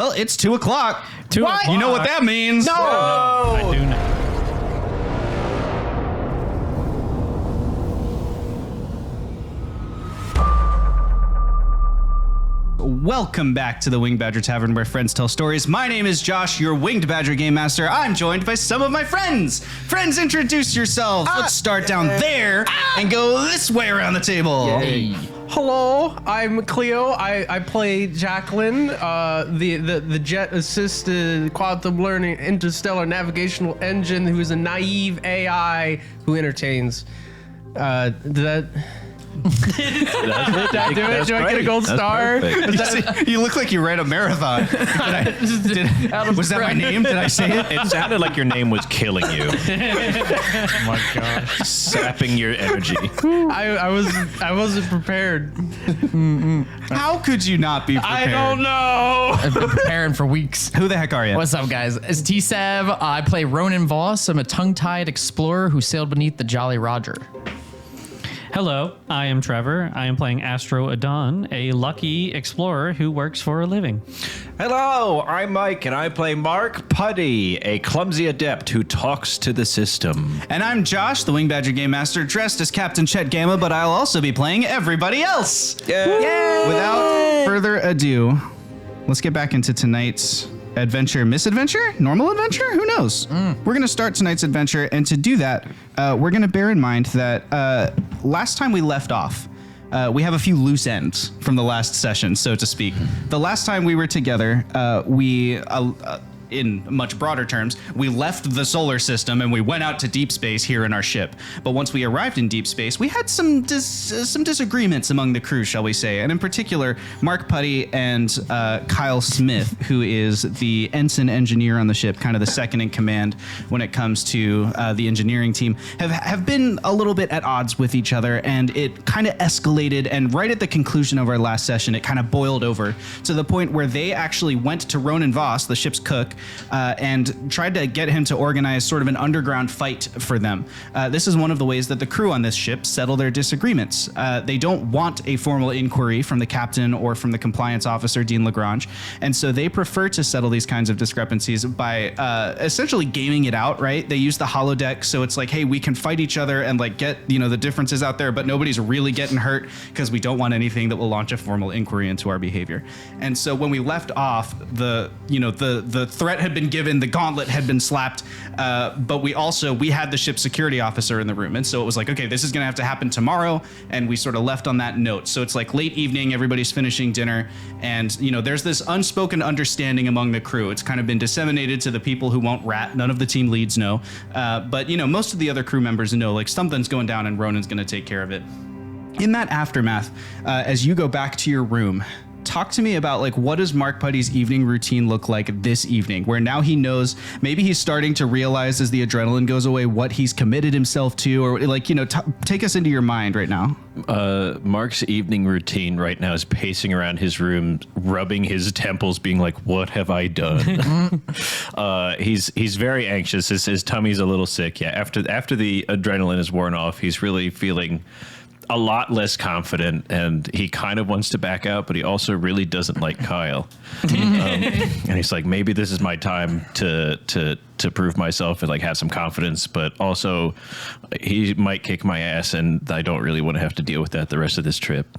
Well, it's 2 o'clock. 2 o'clock. You know what that means? No, I do not. Welcome back to the Winged Badger Tavern, where friends tell stories. My name is Josh, your Winged Badger Game Master. I'm joined by some of my friends. Friends, introduce yourselves. Let's start down there and go this way around the table. Hey. Hello, I'm Cleo. I play JAQLINE, the jet-assisted quantum learning interstellar navigational engine who is a naive AI who entertains. Did I do it? Do I get a gold star? You look like you ran a marathon. Was that my name? Did I say it? It sounded like your name was killing you. Oh my gosh. Sapping your energy. I wasn't prepared. How could you not be prepared? I don't know. I've been preparing for weeks. Who the heck are you? What's up, guys? It's T-Sav. I play Ronan Voss. I'm a tongue-tied explorer who sailed beneath the Jolly Roger. Hello, I am Trevor. I am playing Astro, a lucky explorer who works for a living. Hello, I'm Mike, and I play Mark Putty, a clumsy adept who talks to the system. And I'm Josh, the Winged Badger Game Master, dressed as Captain Chet Gamma, but I'll also be playing everybody else. Yay! Without further ado, let's get back into tonight's adventure, misadventure, normal adventure. Who knows? We're going to start tonight's adventure, and to do that, we're going to bear in mind that last time we left off, we have a few loose ends from the last session, so to speak. The last time we were together, we in much broader terms, we left the solar system and we went out to deep space here in our ship. But once we arrived in deep space, we had some disagreements among the crew, shall we say. And in particular, Mark Putty and Kyle Smith, who is the ensign engineer on the ship, kind of the second in command when it comes to the engineering team, have been a little bit at odds with each other. And it kind of escalated. And right at the conclusion of our last session, it kind of boiled over to the point where they actually went to Ronan Voss, the ship's cook, and tried to get him to organize sort of an underground fight for them. This is one of the ways that the crew on this ship settle their disagreements. They don't want a formal inquiry from the captain or from the compliance officer, Dean Lagrange, and so they prefer to settle these kinds of discrepancies by essentially gaming it out, right? They use the holodeck, so it's like, hey, we can fight each other and like get, you know, the differences out there, but nobody's really getting hurt because we don't want anything that will launch a formal inquiry into our behavior. And so when we left off, the threat had been given, the gauntlet had been slapped, but we had the ship's security officer in the room, and so it was like, okay, this is gonna have to happen tomorrow, and we sort of left on that note. So it's like late evening, everybody's finishing dinner, and you know, there's this unspoken understanding among the crew. It's kind of been disseminated to the people who won't rat. None of the team leads know, but you know, most of the other crew members know, like, something's going down and Ronan's gonna take care of it. In that aftermath, as you go back to your room, talk to me about, like, what does Mark Putty's evening routine look like this evening, where now he knows, maybe he's starting to realize as the adrenaline goes away what he's committed himself to, or like, you know, take us into your mind right now. Mark's evening routine right now is pacing around his room, rubbing his temples, being like, what have I done? He's very anxious. His tummy's a little sick. Yeah, after the adrenaline is worn off, he's really feeling a lot less confident, and he kind of wants to back out, but he also really doesn't like Kyle. And he's like, maybe this is my time to prove myself and like have some confidence, but also he might kick my ass, and I don't really want to have to deal with that the rest of this trip.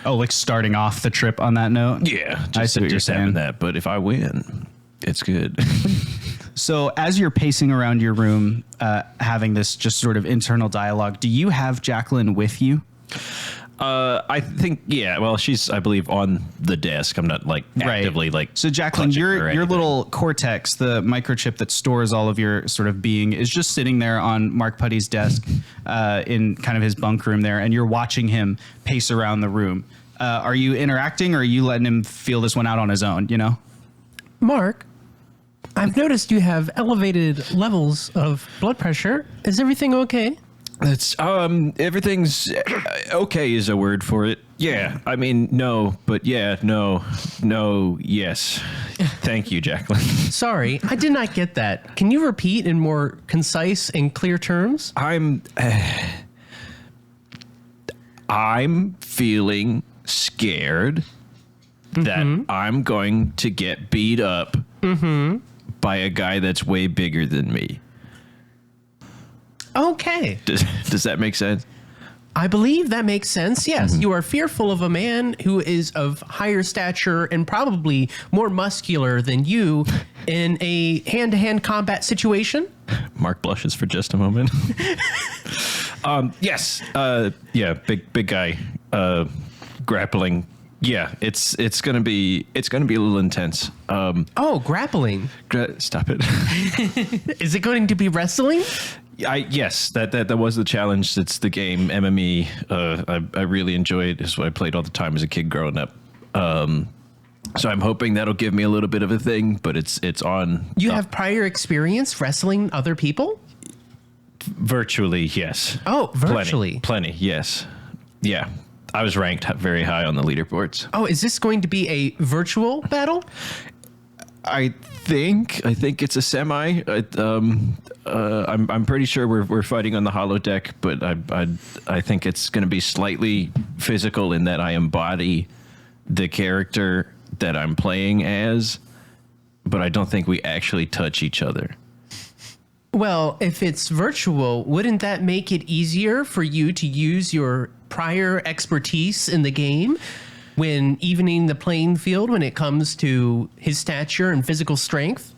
Oh, like starting off the trip on that note? Yeah, I see what you're saying. Having that, but if I win, it's good. So as you're pacing around your room, having this just sort of internal dialogue, do you have JAQLINE with you? I think, yeah. Well, she's, I believe, on the desk. I'm not like actively like. So JAQLINE, your little cortex, the microchip that stores all of your sort of being, is just sitting there on Mark Putty's desk, in kind of his bunk room there, and you're watching him pace around the room. Are you interacting, or are you letting him feel this one out on his own? You know, Mark, I've noticed you have elevated levels of blood pressure. Is everything okay? It's everything's okay is a word for it. Yeah, I mean, no, but yeah, no, yes. Thank you, JAQLINE. Sorry, I did not get that. Can you repeat in more concise and clear terms? I'm feeling scared that I'm going to get beat up by a guy that's way bigger than me. Okay. Does that make sense? I believe that makes sense. Yes, you are fearful of a man who is of higher stature and probably more muscular than you in a hand-to-hand combat situation. Mark blushes for just a moment. Yes. Yeah. Big guy. Grappling. Yeah. It's gonna be a little intense. Grappling. Stop it. Is it going to be wrestling? Yes, that was the challenge. It's the game MME. I really enjoyed. It's what I played all the time as a kid growing up. So I'm hoping that'll give me a little bit of a thing, but it's on. You have prior experience wrestling other people? Virtually, yes. Oh, virtually. Plenty, yes. Yeah. I was ranked very high on the leaderboards. Oh, is this going to be a virtual battle? I think it's a semi. I'm pretty sure we're fighting on the holodeck, but I think it's going to be slightly physical in that I embody the character that I'm playing as, but I don't think we actually touch each other. Well, if it's virtual, wouldn't that make it easier for you to use your prior expertise in the game when evening the playing field when it comes to his stature and physical strength?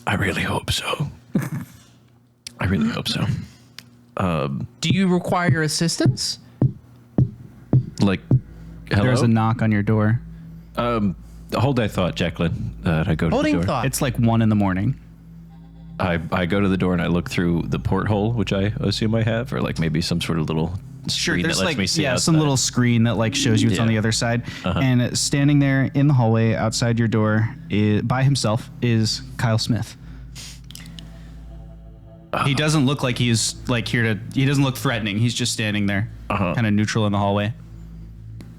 I really hope so. I really hope so. Do you require assistance? Like, hello? There's a knock on your door. Hold that thought, JAQLINE. I go to Holding the door. thought. It's like 1 a.m. I go to the door and I look through the porthole, which I assume I have, or like maybe some sort of little screen that lets me see outside. some little screen that like shows you it's on the other side. And standing there in the hallway outside your door by himself is Kyle Smith. He doesn't look like he's like here to. He doesn't look threatening. He's just standing there, kind of neutral in the hallway.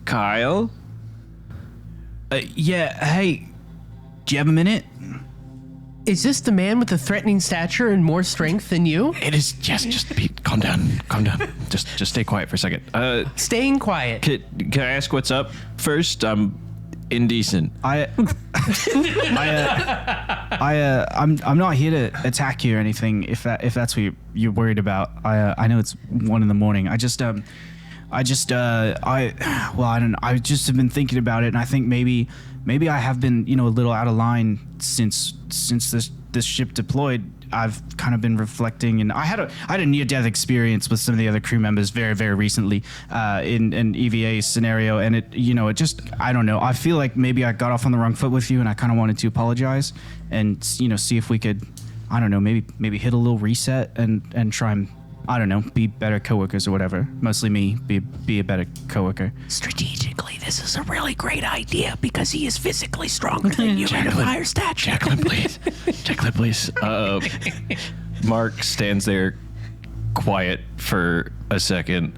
Kyle? Yeah. Hey, do you have a minute? Is this the man with the threatening stature and more strength than you? It is. Yes, just calm down. Calm down. Just stay quiet for a second. Staying quiet. Can I ask what's up first? I'm indecent. I'm not here to attack you or anything. If that's what you're worried about. I know it's 1 a.m. I just don't know. I just have been thinking about it, and I think maybe I have been, a little out of line since this ship deployed. I've kind of been reflecting, and I had a near-death experience with some of the other crew members very, very recently in an EVA scenario, and it just, I don't know. I feel like maybe I got off on the wrong foot with you, and I kind of wanted to apologize and see if we could, I don't know, maybe hit a little reset and try and, I don't know, be better coworkers or whatever. Mostly me, be a better coworker. Strategically, this is a really great idea because he is physically stronger than you and of higher stature. JAQLINE, please. JAQLINE, please. Mark stands there quiet for a second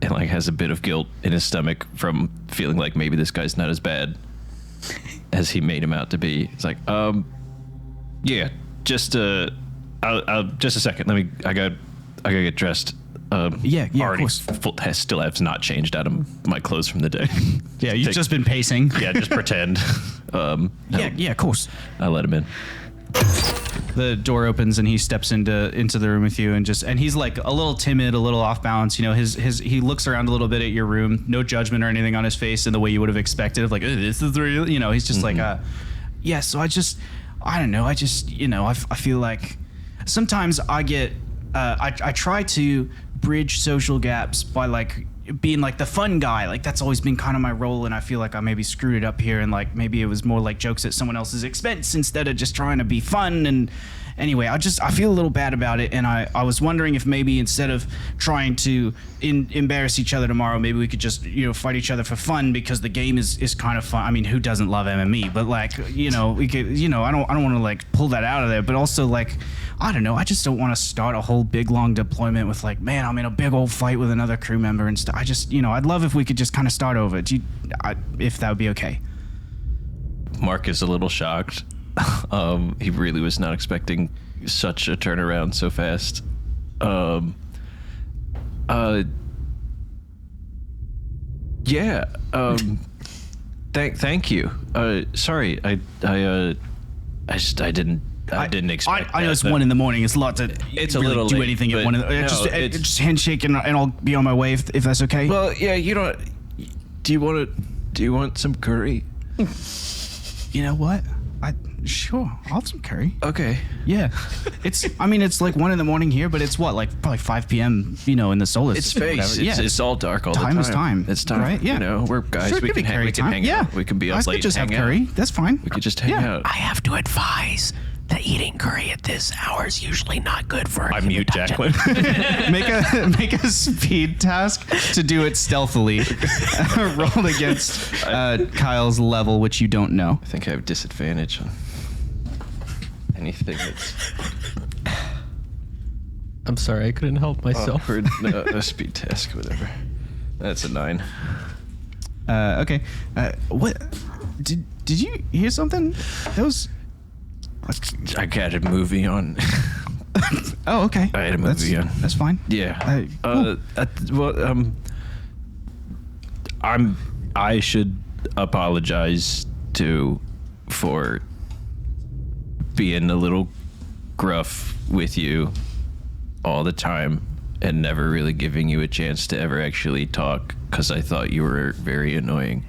and like has a bit of guilt in his stomach from feeling like maybe this guy's not as bad as he made him out to be. It's like, yeah, just I'll just a second. I gotta get dressed. Yeah, already of course. Still have not changed out of my clothes from the day. Yeah, you've just been pacing. Yeah, just pretend. Yeah, of course. I let him in. The door opens and he steps into the room with you and he's like a little timid, a little off balance. He looks around a little bit at your room, no judgment or anything on his face in the way you would have expected of like, this is real. He's just like, yeah. So I don't know. I feel like sometimes I get, I try to bridge social gaps by like being like the fun guy. Like that's always been kind of my role, and I feel like I maybe screwed it up here, and like maybe it was more like jokes at someone else's expense instead of just trying to be fun. And anyway, I feel a little bad about it, and I was wondering if maybe instead of trying to embarrass each other tomorrow, maybe we could just fight each other for fun, because the game is kind of fun. I mean, who doesn't love MME? But like we could I don't want to like pull that out of there, but also like I don't know, I just don't want to start a whole big long deployment with like, man, I'm in a big old fight with another crew member and stuff. I just I'd love if we could just kind of start over. If that would be okay. Mark is a little shocked. He really was not expecting such a turnaround so fast. Yeah. Thank you. Sorry, I didn't expect. I know it's 1 a.m. It's a lot to. It's a really little do late, anything at but 1 no, just handshake and I'll be on my way if that's okay. Well, yeah, you know. Do you want some curry? You know what? Sure, I'll have some curry. Okay. Yeah, it's like 1 a.m. here, but it's what, like probably 5 p.m. in the solar It's system. space. Whatever. It's all dark all the time. Time is time. It's time, right? Yeah. We're guys. Sure, we it could can be curry time. hang out. We can be up I late. could just hang have out. curry. That's fine. We could just hang out. I have to advise that eating curry at this hour is usually not good for. I mute JAQLINE. make a speed task to do it stealthily. Rolled against Kyle's level, which you don't know. I think I have disadvantage on anything that's. I'm sorry, I couldn't help myself. For a speed task, whatever. That's a 9. Okay. What? Did you hear something? That was. I got a movie on. Oh, okay. I had a movie on. That's fine. Yeah. Cool. I should apologize for being a little gruff with you all the time and never really giving you a chance to ever actually talk because I thought you were very annoying.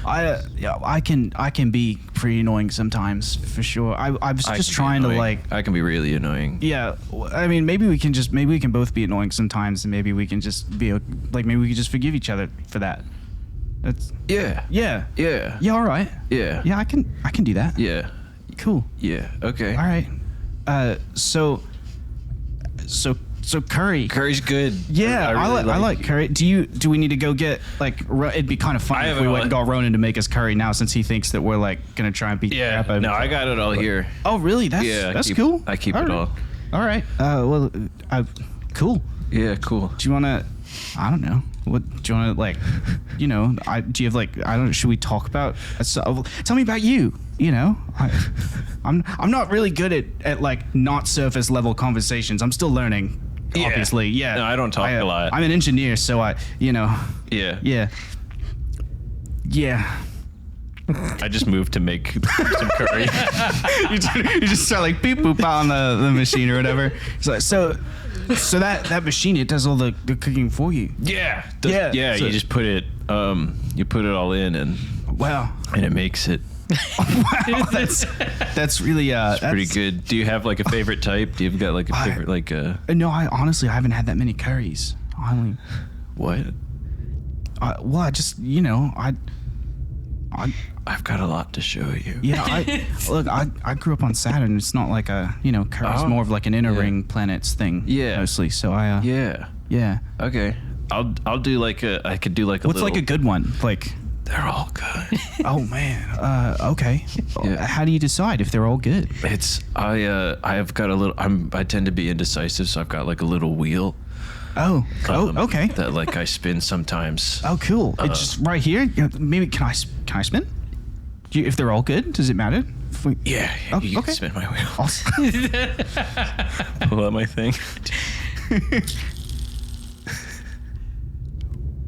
I can be pretty annoying sometimes for sure. I was just trying to like. I can be really annoying. Yeah, I mean, maybe we can both be annoying sometimes, and maybe we can just be like, maybe we can just forgive each other for that. That's Yeah. yeah. Yeah. Yeah, all right. Yeah. Yeah, I can do that. Yeah. Cool. Yeah. Okay. All right. So curry. Curry's good. Yeah, really I like curry. Do we need to go get like? It'd be kind of funny if we went and got Ronan to make us curry now, since he thinks that we're like gonna try and beat the crap out of him. No, I got it all here. Oh, really? That's Yeah, cool. I keep All it right. all. All right. Well, cool. Yeah, cool. Do you want to? I don't know. What do you want to like? Do you have like? I don't know. Should we talk about? Tell me about you. I'm not really good at like not surface level conversations. I'm still learning. Yeah. Obviously, yeah. No, I don't talk a lot. I'm an engineer, so Yeah. yeah. I just moved to make some curry. you just start like beep boop on the machine or whatever. So that machine, it does all the cooking for you. Yeah. Yeah. So you just put it you put it all in and Wow. it makes it Wow, that's really pretty good. Do you have like a favorite type? Do you have got like a favorite like No, I honestly haven't had that many curries. what? Well, I just I've got a lot to show you. Yeah, I grew up on Saturn. It's not like a curry's more of like an inner ring planets thing. Yeah. Mostly. So I Yeah. Okay. I'll do like I could do like a What's little, like a good one? Like they're all good. oh man. Okay. Yeah. How do you decide if they're all good? It's I've got a little I tend to be indecisive, so I've got like a little wheel. Oh. Okay. That like I spin sometimes. Oh, cool. It's just right here. Maybe can I spin? If they're all good, does it matter? Yeah, Oh, you okay. can spin my wheel. Awesome. Pull out my thing.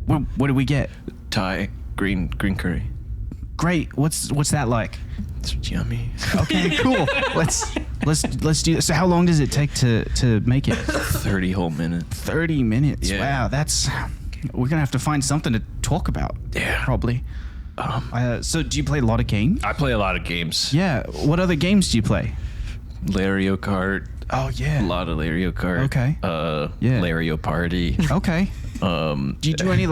What do we get? Thai green curry. Great. What's that like? It's yummy. Okay, cool. Let's do this. So how long does it take to make it? 30 whole minutes. 30 minutes. Yeah. Wow, we're gonna have to find something to talk about. Yeah. Probably. So do you play a lot of games? I play a lot of games. Yeah. What other games do you play? Lario Kart. Oh yeah. A lot of Lario Kart. Okay. Yeah. Lario Party. Okay. Do you do any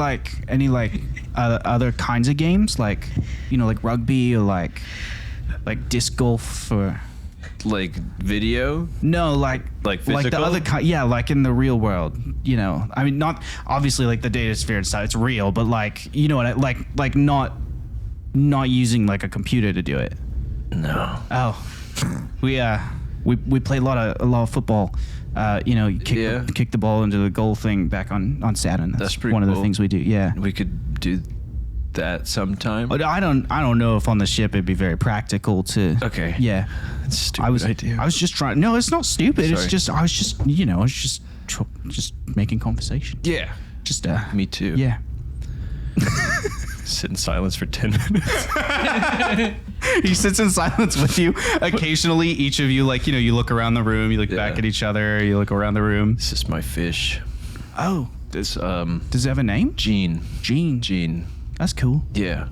other kinds of games like like rugby or like disc golf or Like video? no like Like the physical? other kind, yeah, like in the real world, I mean, not obviously like the data sphere and stuff, it's real, but like like not using like a computer to do it. No. Oh, we play a lot of football. You kick the ball into the goal thing back on Saturn. That's pretty one of the cool. things we do. Yeah. We could do that sometime. But I don't know if on the ship it'd be very practical to. Okay. Yeah. That's a stupid idea. I was just trying. No, it's not stupid. It's Sorry. just I was just making conversation. Yeah. Just Me too. Yeah. Sit in silence for 10 minutes. He sits in silence with you. Occasionally, each of you, like, you look around the room, you look back at each other, you look around the room. This is my fish. Oh, This does it have a name? Gene. Gene. That's cool. Yeah.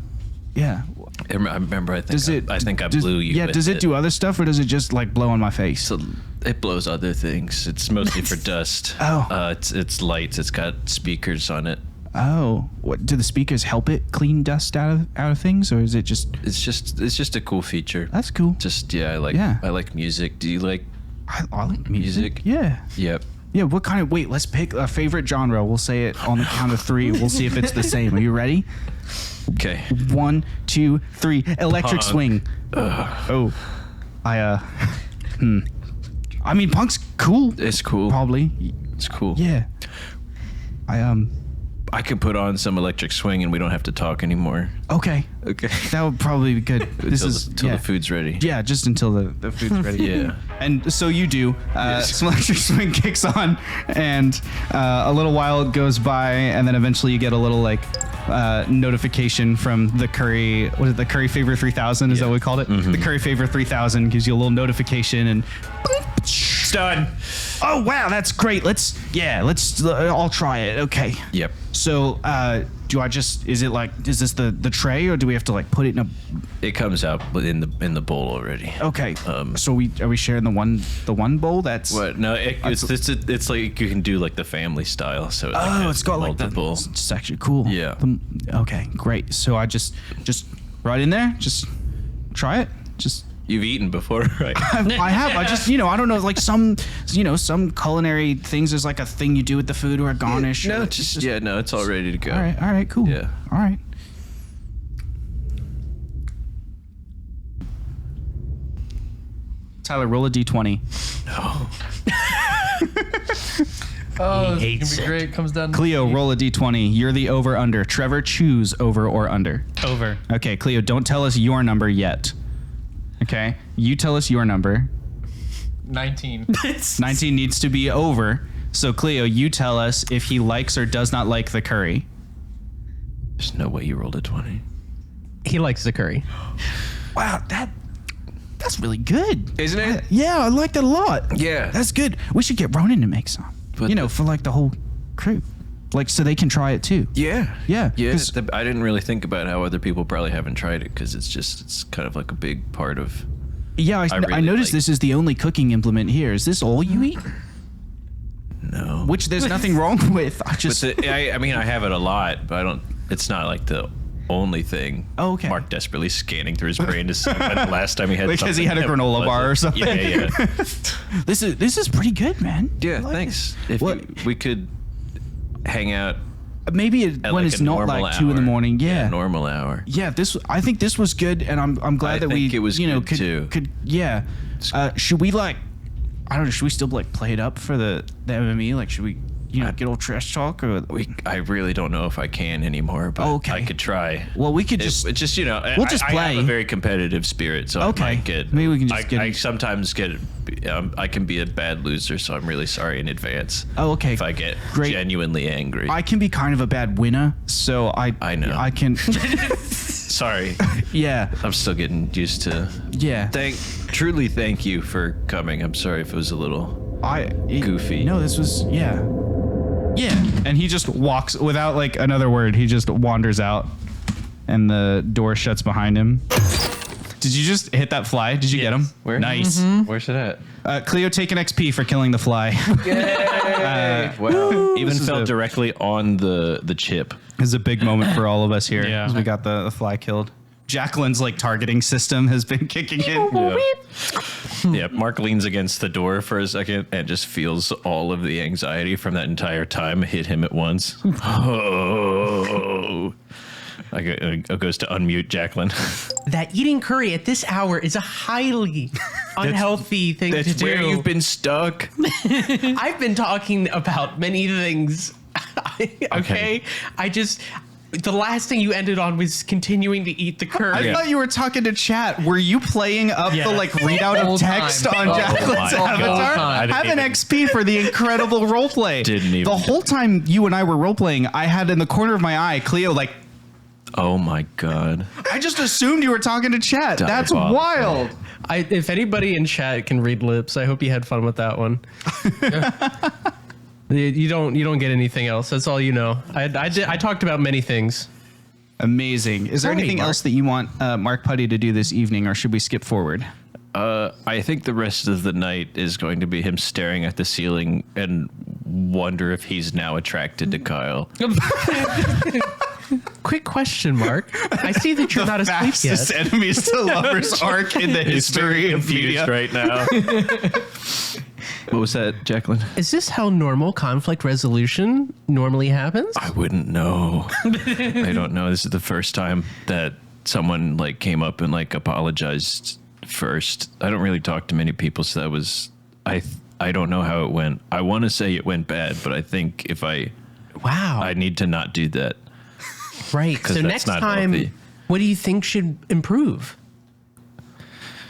Yeah. I remember. I think I does- blew you. Yeah. with Does it do other stuff, or does it just like blow on my face? So it blows other things. It's mostly for dust. Oh. It's lights. It's got speakers on it. Oh, what do the speakers help it clean dust out of things, or is it just? It's just a cool feature. That's cool. Just I like music. Do you like? I like music. Music? Yeah. Yep. Yeah. What kind of? Wait. Let's pick a favorite genre. We'll say it on the count of 3. We'll see if it's the same. Are you ready? Okay. 1, 2, 3. Electric Punk. swing. Oh. I mean, punk's cool. It's cool. Probably. It's cool. Yeah. I could put on some electric swing and we don't have to talk anymore. Okay. Okay. That would probably be good. This is Until the food's ready. Yeah, just until the food's ready. Yeah. And so you do. Some electric swing kicks on, and a little while goes by, and then eventually you get a little like notification from the Curry. What is it? The Curry Favor 3000 is that what we called it? The Curry Favor 3000 gives you a little notification, and It's done. oh wow, that's great. Let's I'll try it. Okay. Yep. So is this the tray, or do we have to like put it in a? It comes out in the bowl already. Okay. So are we sharing the one bowl? That's What? No, it's like you can do like the family style. So it's got like multiple. It's actually cool. Yeah. Okay, great. So I just right in there, just try it. Just You've eaten before, right? I have. I just I don't know, like some culinary things. There's like a thing you do with the food or a garnish. No, or it's all ready to go. All right, cool. Yeah. All right. Tyler, roll a d20. Oh, He this is hates gonna be great. Comes down. Cleo, roll a d20. You're the over/under. Trevor, choose over or under. Over. Okay, Cleo, don't tell us your number yet. Okay, you tell us your number. 19. 19 needs to be over. So Cleo, you tell us if he likes or does not like the curry. There's no way you rolled a 20. He likes the curry. Wow, that's really good, Isn't it? Yeah, I like that a lot. Yeah. That's good. We should get Ronan to make some. But for like the whole crew, like so they can try it too. Yeah. Yeah, Yeah. 'cause- I didn't really think about how other people probably haven't tried it because it's kind of like a big part of. Yeah, I really noticed like- this is the only cooking implement here. Is this all you eat? No. Which there's nothing wrong with. I But just I mean, I have it a lot, but I don't. It's not like the only thing. Oh, okay. Mark desperately scanning through his brain to see when the last time he had Because he something had a that granola wasn't- bar or something. Yeah. this is pretty good, man. Yeah. I like Thanks. this. If What- we could hang out Maybe at when like it's a not normal like 2 in the hour. morning. Yeah. Normal hour. Yeah, I think this was good, and I'm glad I that we think it was good, too. could should we like I don't know, should we still like play it up for the MME? Like should we get old trash talk or I really don't know if I can anymore, but Okay. I could try. well we could It's just just we'll just I play. have a very competitive spirit, so Okay. I might get. Maybe we can just get I it. sometimes get. I can be a bad loser, so I'm really sorry in advance. Oh, okay. If I get Great. genuinely angry, I can be kind of a bad winner, so I know. I can sorry. yeah. I'm still getting used to. Yeah. Truly, thank you for coming. I'm sorry if it was a little. Goofy. No, this was yeah. And he just walks without like another word. He just wanders out, and the door shuts behind him. Did you just hit that fly? Did you get him? Where? Nice. Where's it at? Cleo, take an XP for killing the fly. Wow. Even This is fell a- directly on the chip. This is a big moment for all of us here. Yeah. As we got the fly killed. JAQLINE's like targeting system has been kicking in. Yeah, Mark leans against the door for a second and just feels all of the anxiety from that entire time hit him at once. Oh. Goes to unmute JAQLINE. That eating curry at this hour is a highly unhealthy thing to That's do. where you've been stuck. I've been talking about many things. Okay. The last thing you ended on was continuing to eat the curry. I thought you were talking to chat. Were you playing up the like readout Whole of text time. on Oh JAQLINE's my God. avatar? I didn't Have an even- XP for the incredible roleplay. Didn't even- The whole time you and I were roleplaying, I had in the corner of my eye Cleo like Oh my god. I just assumed you were talking to chat. That's Diabolical. wild. If anybody in chat can read lips, I hope you had fun with that one. You don't get anything else. That's all you know. I talked about many things. Amazing. Is there Sorry, anything Mark. else that you want Mark Putty to do this evening, or should we skip forward? I think the rest of the night is going to be him staring at the ceiling and wonder if he's now attracted to Kyle. Quick question, Mark. I see that you're not asleep Fastest yet. enemies to lovers arc in the history of media. right now. What was that, JAQLINE? Is this how normal conflict resolution normally happens? I wouldn't know. I don't know. This is the first time that someone like came up and like apologized first. I don't really talk to many people, so that was I don't know how it went. I want to say it went bad, but I think if I Wow. need to not do that. Right. 'Cause So that's next not time, healthy. what do you think should improve?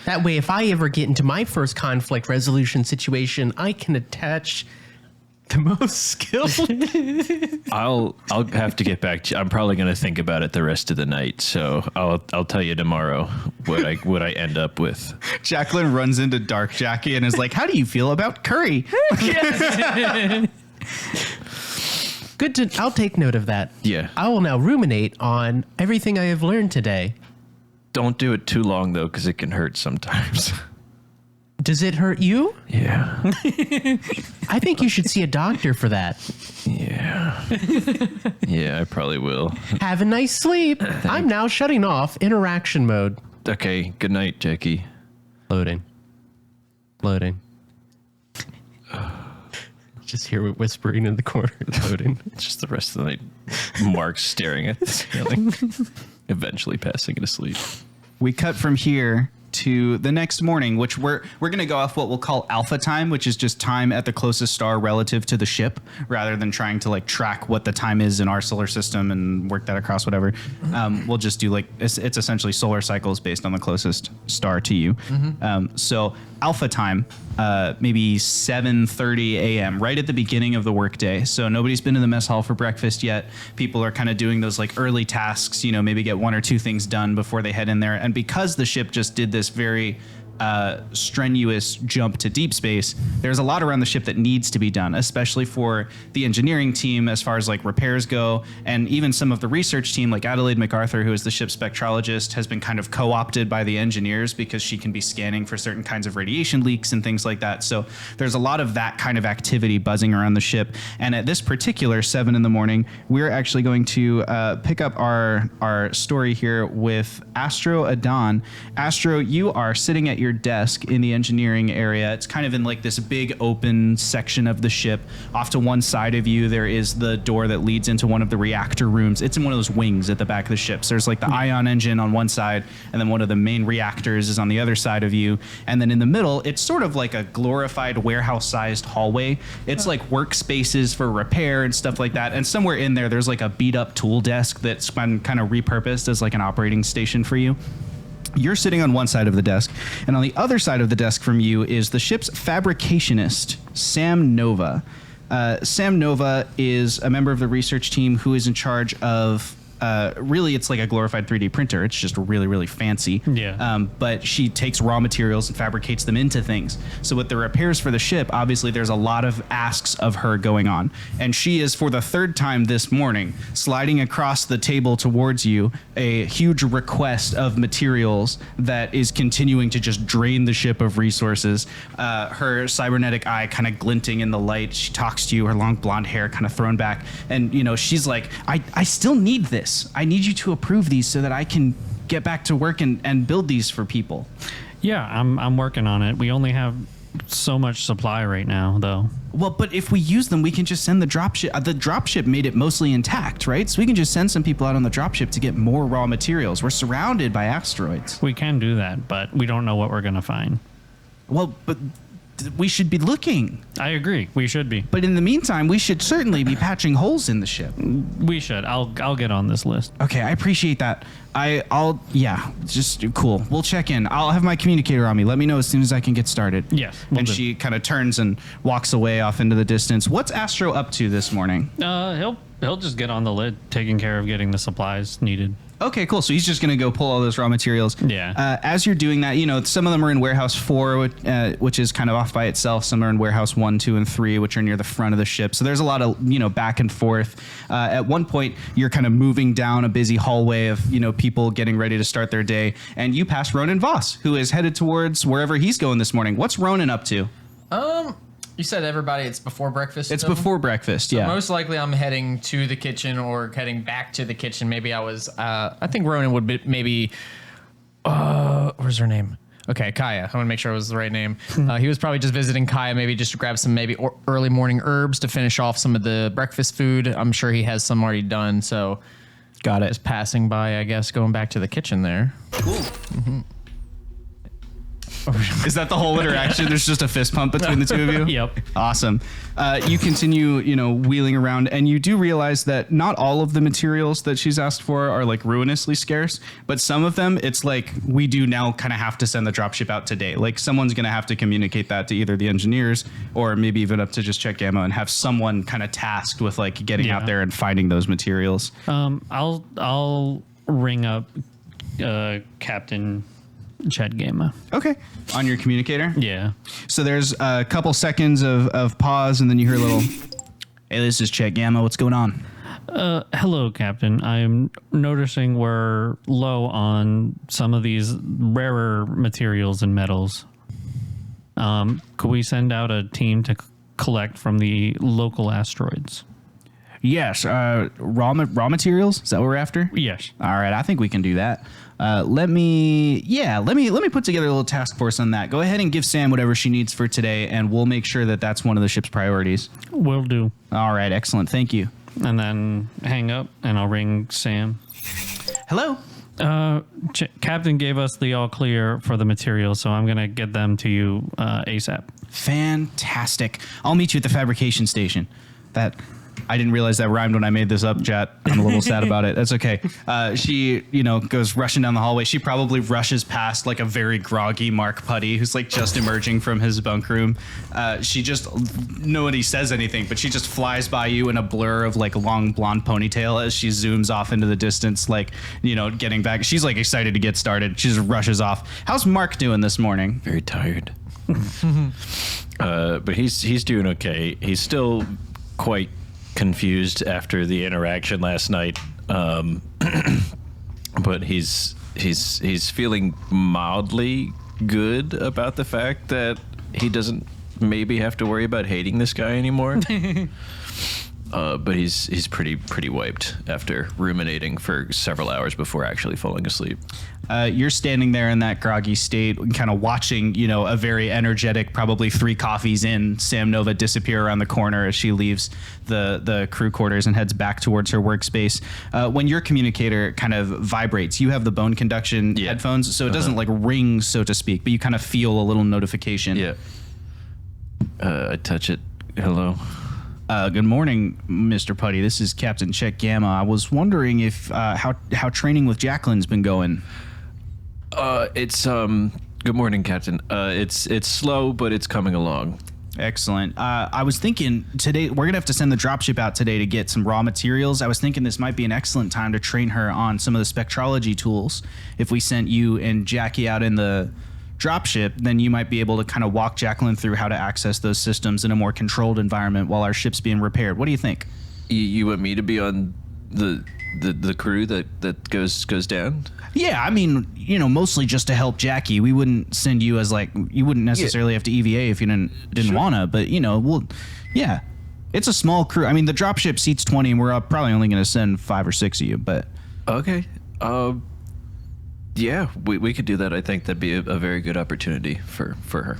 That way, if I ever get into my first conflict resolution situation, I can attach the most skill. I'll have to get back to you. I'm probably going to think about it the rest of the night, so I'll tell you tomorrow what I end up with. JAQLINE runs into Dark JAQI and is like, "How do you feel about curry?" Good to. I'll take note of that. Yeah. I will now ruminate on everything I have learned today. Don't do it too long though, because it can hurt sometimes. Does it hurt you? Yeah. I think you should see a doctor for that. Yeah. Yeah, I probably will. Have a nice sleep. I'm now shutting off interaction mode. Okay, good night, Jackie. Loading. Just hear it whispering in the corner. Loading. Just the rest of the night, Mark's staring at the ceiling, eventually passing it asleep. We cut from here to the next morning, which we're going to go off what we'll call alpha time, which is just time at the closest star relative to the ship, rather than trying to like track what the time is in our solar system and work that across whatever. We'll just do like it's essentially solar cycles based on the closest star to you. So alpha time, maybe 7:30 a.m. right at the beginning of the workday. So nobody's been in the mess hall for breakfast yet. People are kind of doing those like early tasks, maybe get one or two things done before they head in there. And because the ship just did this very strenuous jump to deep space, there's a lot around the ship that needs to be done, especially for the engineering team as far as like repairs go, and even some of the research team like Adelaide MacArthur, who is the ship's spectrologist, has been kind of co-opted by the engineers because she can be scanning for certain kinds of radiation leaks and things like that. So there's a lot of that kind of activity buzzing around the ship. And at this particular 7 in the morning, we're actually going to pick up our story here with Astro Adon. Astro, you are sitting at your desk in the engineering area. It's kind of in like this big open section of the ship. Off to one side of you, there is the door that leads into one of the reactor rooms. It's in one of those wings at the back of the ship. So there's like the ion engine on one side, and then one of the main reactors is on the other side of you. And then in the middle, it's sort of like a glorified warehouse-sized hallway. It's like workspaces for repair and stuff like that. And somewhere in there, there's like a beat-up tool desk that's been kind of repurposed as like an operating station for you. You're sitting on one side of the desk, and on the other side of the desk from you is the ship's fabricationist, Sam Nova. Sam Nova is a member of the research team who is in charge of really, it's like a glorified 3D printer. It's just really, really fancy. Yeah. But she takes raw materials and fabricates them into things. So with the repairs for the ship, obviously there's a lot of asks of her going on. And she is, for the third time this morning, sliding across the table towards you a huge request of materials that is continuing to just drain the ship of resources. Her cybernetic eye kind of glinting in the light. She talks to you, her long blonde hair kind of thrown back. And, she's like, I still need this. I need you to approve these so that I can get back to work and build these for people. Yeah, I'm working on it. We only have so much supply right now, though. Well, but if we use them, we can just send the dropship. The dropship made it mostly intact, right? So we can just send some people out on the dropship to get more raw materials. We're surrounded by asteroids. We can do that, but we don't know what we're going to find. Well, but we should be looking. I agree. We should be. But in the meantime, we should certainly be patching holes in the ship. We should. I'll get on this list. Okay, I appreciate that. just cool. We'll check in. I'll have my communicator on me. Let me know as soon as I can get started. Yes, will And do. she kind of turns and walks away off into the distance. What's Astro up to this morning? He'll just get on the lid, taking care of getting the supplies needed. Okay, cool. So he's just going to go pull all those raw materials. Yeah. As you're doing that, some of them are in warehouse 4, which is kind of off by itself. Some are in warehouse 1, 2, and 3, which are near the front of the ship. So there's a lot of, back and forth. At one point, you're kind of moving down a busy hallway of, people getting ready to start their day. And you pass Ronan Voss, who is headed towards wherever he's going this morning. What's Ronan up to? You said everybody, it's before breakfast? It's still? Before breakfast, yeah. Most likely I'm heading to the kitchen or heading back to the kitchen. Maybe I think Ronan would be maybe, where's her name? Okay, Kaya. I want to make sure it was the right name. He was probably just visiting Kaya, maybe just to grab some early morning herbs to finish off some of the breakfast food. I'm sure he has some already done, so. Got it. Just passing by, I guess, going back to the kitchen there. Cool. Is that the whole interaction? There's just a fist pump between the two of you? Yep. Awesome. You continue, wheeling around, and you do realize that not all of the materials that she's asked for are like ruinously scarce, but some of them, it's like we do now kind of have to send the dropship out today. Like someone's going to have to communicate that to either the engineers or maybe even up to just Check Gamma and have someone kind of tasked with like getting out there and finding those materials. I'll ring up Captain Chet Gamma. Okay. On your communicator? Yeah. So there's a couple seconds of pause, and then you hear a little, hey, this is Chet Gamma. What's going on? Hello, Captain. I'm noticing we're low on some of these rarer materials and metals. Could we send out a team to collect from the local asteroids? Yes. Raw materials? Is that what we're after? Yes. All right. I think we can do that. Let me put together a little task force on that. Go ahead and give Sam whatever she needs for today, and we'll make sure that that's one of the ship's priorities. Will do. All right. Excellent. Thank you. And then hang up, and I'll ring Sam. Hello. Captain gave us the all clear for the materials, so I'm going to get them to you ASAP. Fantastic. I'll meet you at the fabrication station. I didn't realize that rhymed when I made this up, chat. I'm a little sad about it. That's okay. She, goes rushing down the hallway. She probably rushes past like a very groggy Mark Putty who's like just emerging from his bunk room. She just, nobody says anything, but she just flies by you in a blur of like long blonde ponytail as she zooms off into the distance, like, getting back. She's like excited to get started. She just rushes off. How's Mark doing this morning? Very tired. But he's doing okay. He's still quite confused after the interaction last night, but he's feeling mildly good about the fact that he doesn't maybe have to worry about hating this guy anymore. But he's pretty wiped after ruminating for several hours before actually falling asleep. You're standing there in that groggy state, kind of watching, a very energetic, probably 3 coffees in, Sam Nova disappear around the corner as she leaves the crew quarters and heads back towards her workspace. When your communicator kind of vibrates, you have the bone conduction headphones, so it doesn't like ring, so to speak, but you kind of feel a little notification. Yeah. I touch it. Hello. Good morning, Mr. Putty. This is Captain Chet Gamma. I was wondering if how training with JAQLINE's been going. It's good morning, Captain. It's slow, but it's coming along. Excellent. I was thinking today we're gonna have to send the dropship out today to get some raw materials. I was thinking this might be an excellent time to train her on some of the spectrology tools. If we sent you and JAQI out in the dropship, then you might be able to kind of walk JAQLINE through how to access those systems in a more controlled environment while our ship's being repaired. What do you think? You want me to be on the crew that goes down? Yeah, I mean, mostly just to help JAQI. We wouldn't send you as you wouldn't necessarily have to EVA if you didn't wanna, but it's a small crew. I mean, the dropship seats 20 and we're probably only going to send 5 or 6 of you, but okay. Yeah, we could do that. I think that'd be a very good opportunity for her.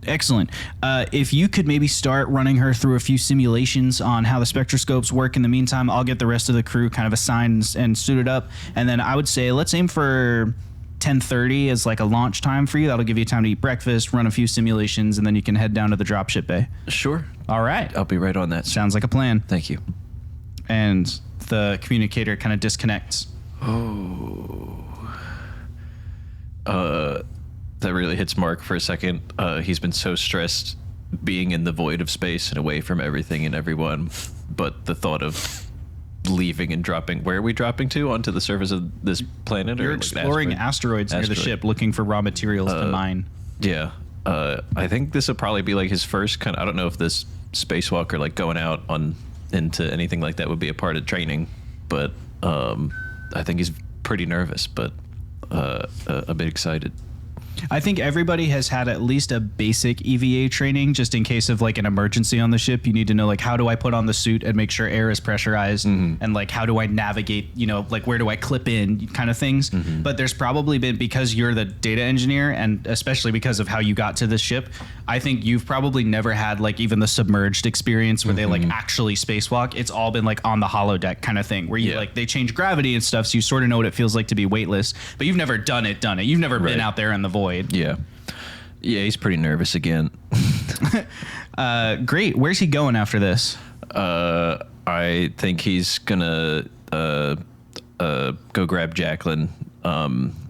Excellent. If you could maybe start running her through a few simulations on how the spectroscopes work in the meantime, I'll get the rest of the crew kind of assigned and suited up. And then I would say let's aim for 10:30 as like a launch time for you. That'll give you time to eat breakfast, run a few simulations, and then you can head down to the dropship bay. Sure. All right. I'll be right on that. Sounds like a plan. Thank you. And the communicator kind of disconnects. That really hits Mark for a second. He's been so stressed being in the void of space and away from everything and everyone. But the thought of leaving and dropping, where are we dropping to? Onto the surface of this planet? You're or exploring asteroids near the Asteroid. ship, looking for raw materials to mine. Yeah. I think this will probably be like his first kind of, I don't know if this spacewalk or like going out on into anything like that would be a part of training, but I think he's pretty nervous, but a bit excited. I think everybody has had at least a basic EVA training, just in case of like an emergency on the ship. You need to know, like, how do I put on the suit and make sure air is pressurized, and like how do I navigate, you know, like where do I clip in, kind of things. But there's probably been, because you're the data engineer, and especially because of how you got to the ship, I think you've probably never had like even the submerged experience where they like actually spacewalk. It's all been like on the holodeck kind of thing, where you like they change gravity and stuff, so you sort of know what it feels like to be weightless, but you've never done it. You've never been out there in the void. Yeah, he's pretty nervous again. Great. Where's he going after this? I think he's gonna go grab JAQLINE,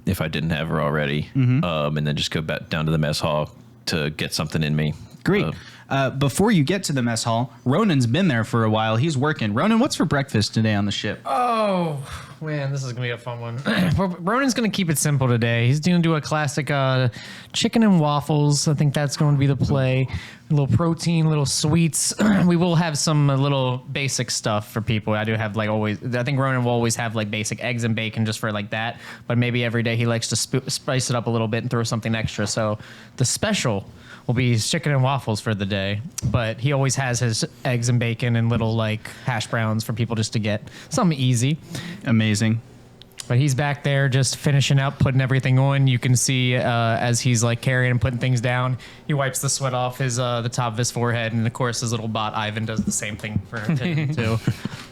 if I didn't have her already, and then just go back down to the mess hall to get something in me. Great. Before you get to the mess hall, Ronan's been there for a while. He's working. Ronan, what's for breakfast today on the ship? Oh, man, this is going to be a fun one. Ronan's going to keep it simple today. He's going to do a classic chicken and waffles. I think that's going to be the play. A little protein, little sweets. We will have some little basic stuff for people. I do have like always, I think Ronan will always have like basic eggs and bacon just for like that. But maybe every day he likes to spice it up a little bit and throw something extra. So the special will be chicken and waffles for the day, but he always has his eggs and bacon and little like hash browns for people just to get something easy. Amazing. But he's back there just finishing up, putting everything on. You can see as he's like carrying and putting things down, he wipes the sweat off his the top of his forehead, and of course his little bot Ivan does the same thing for him too.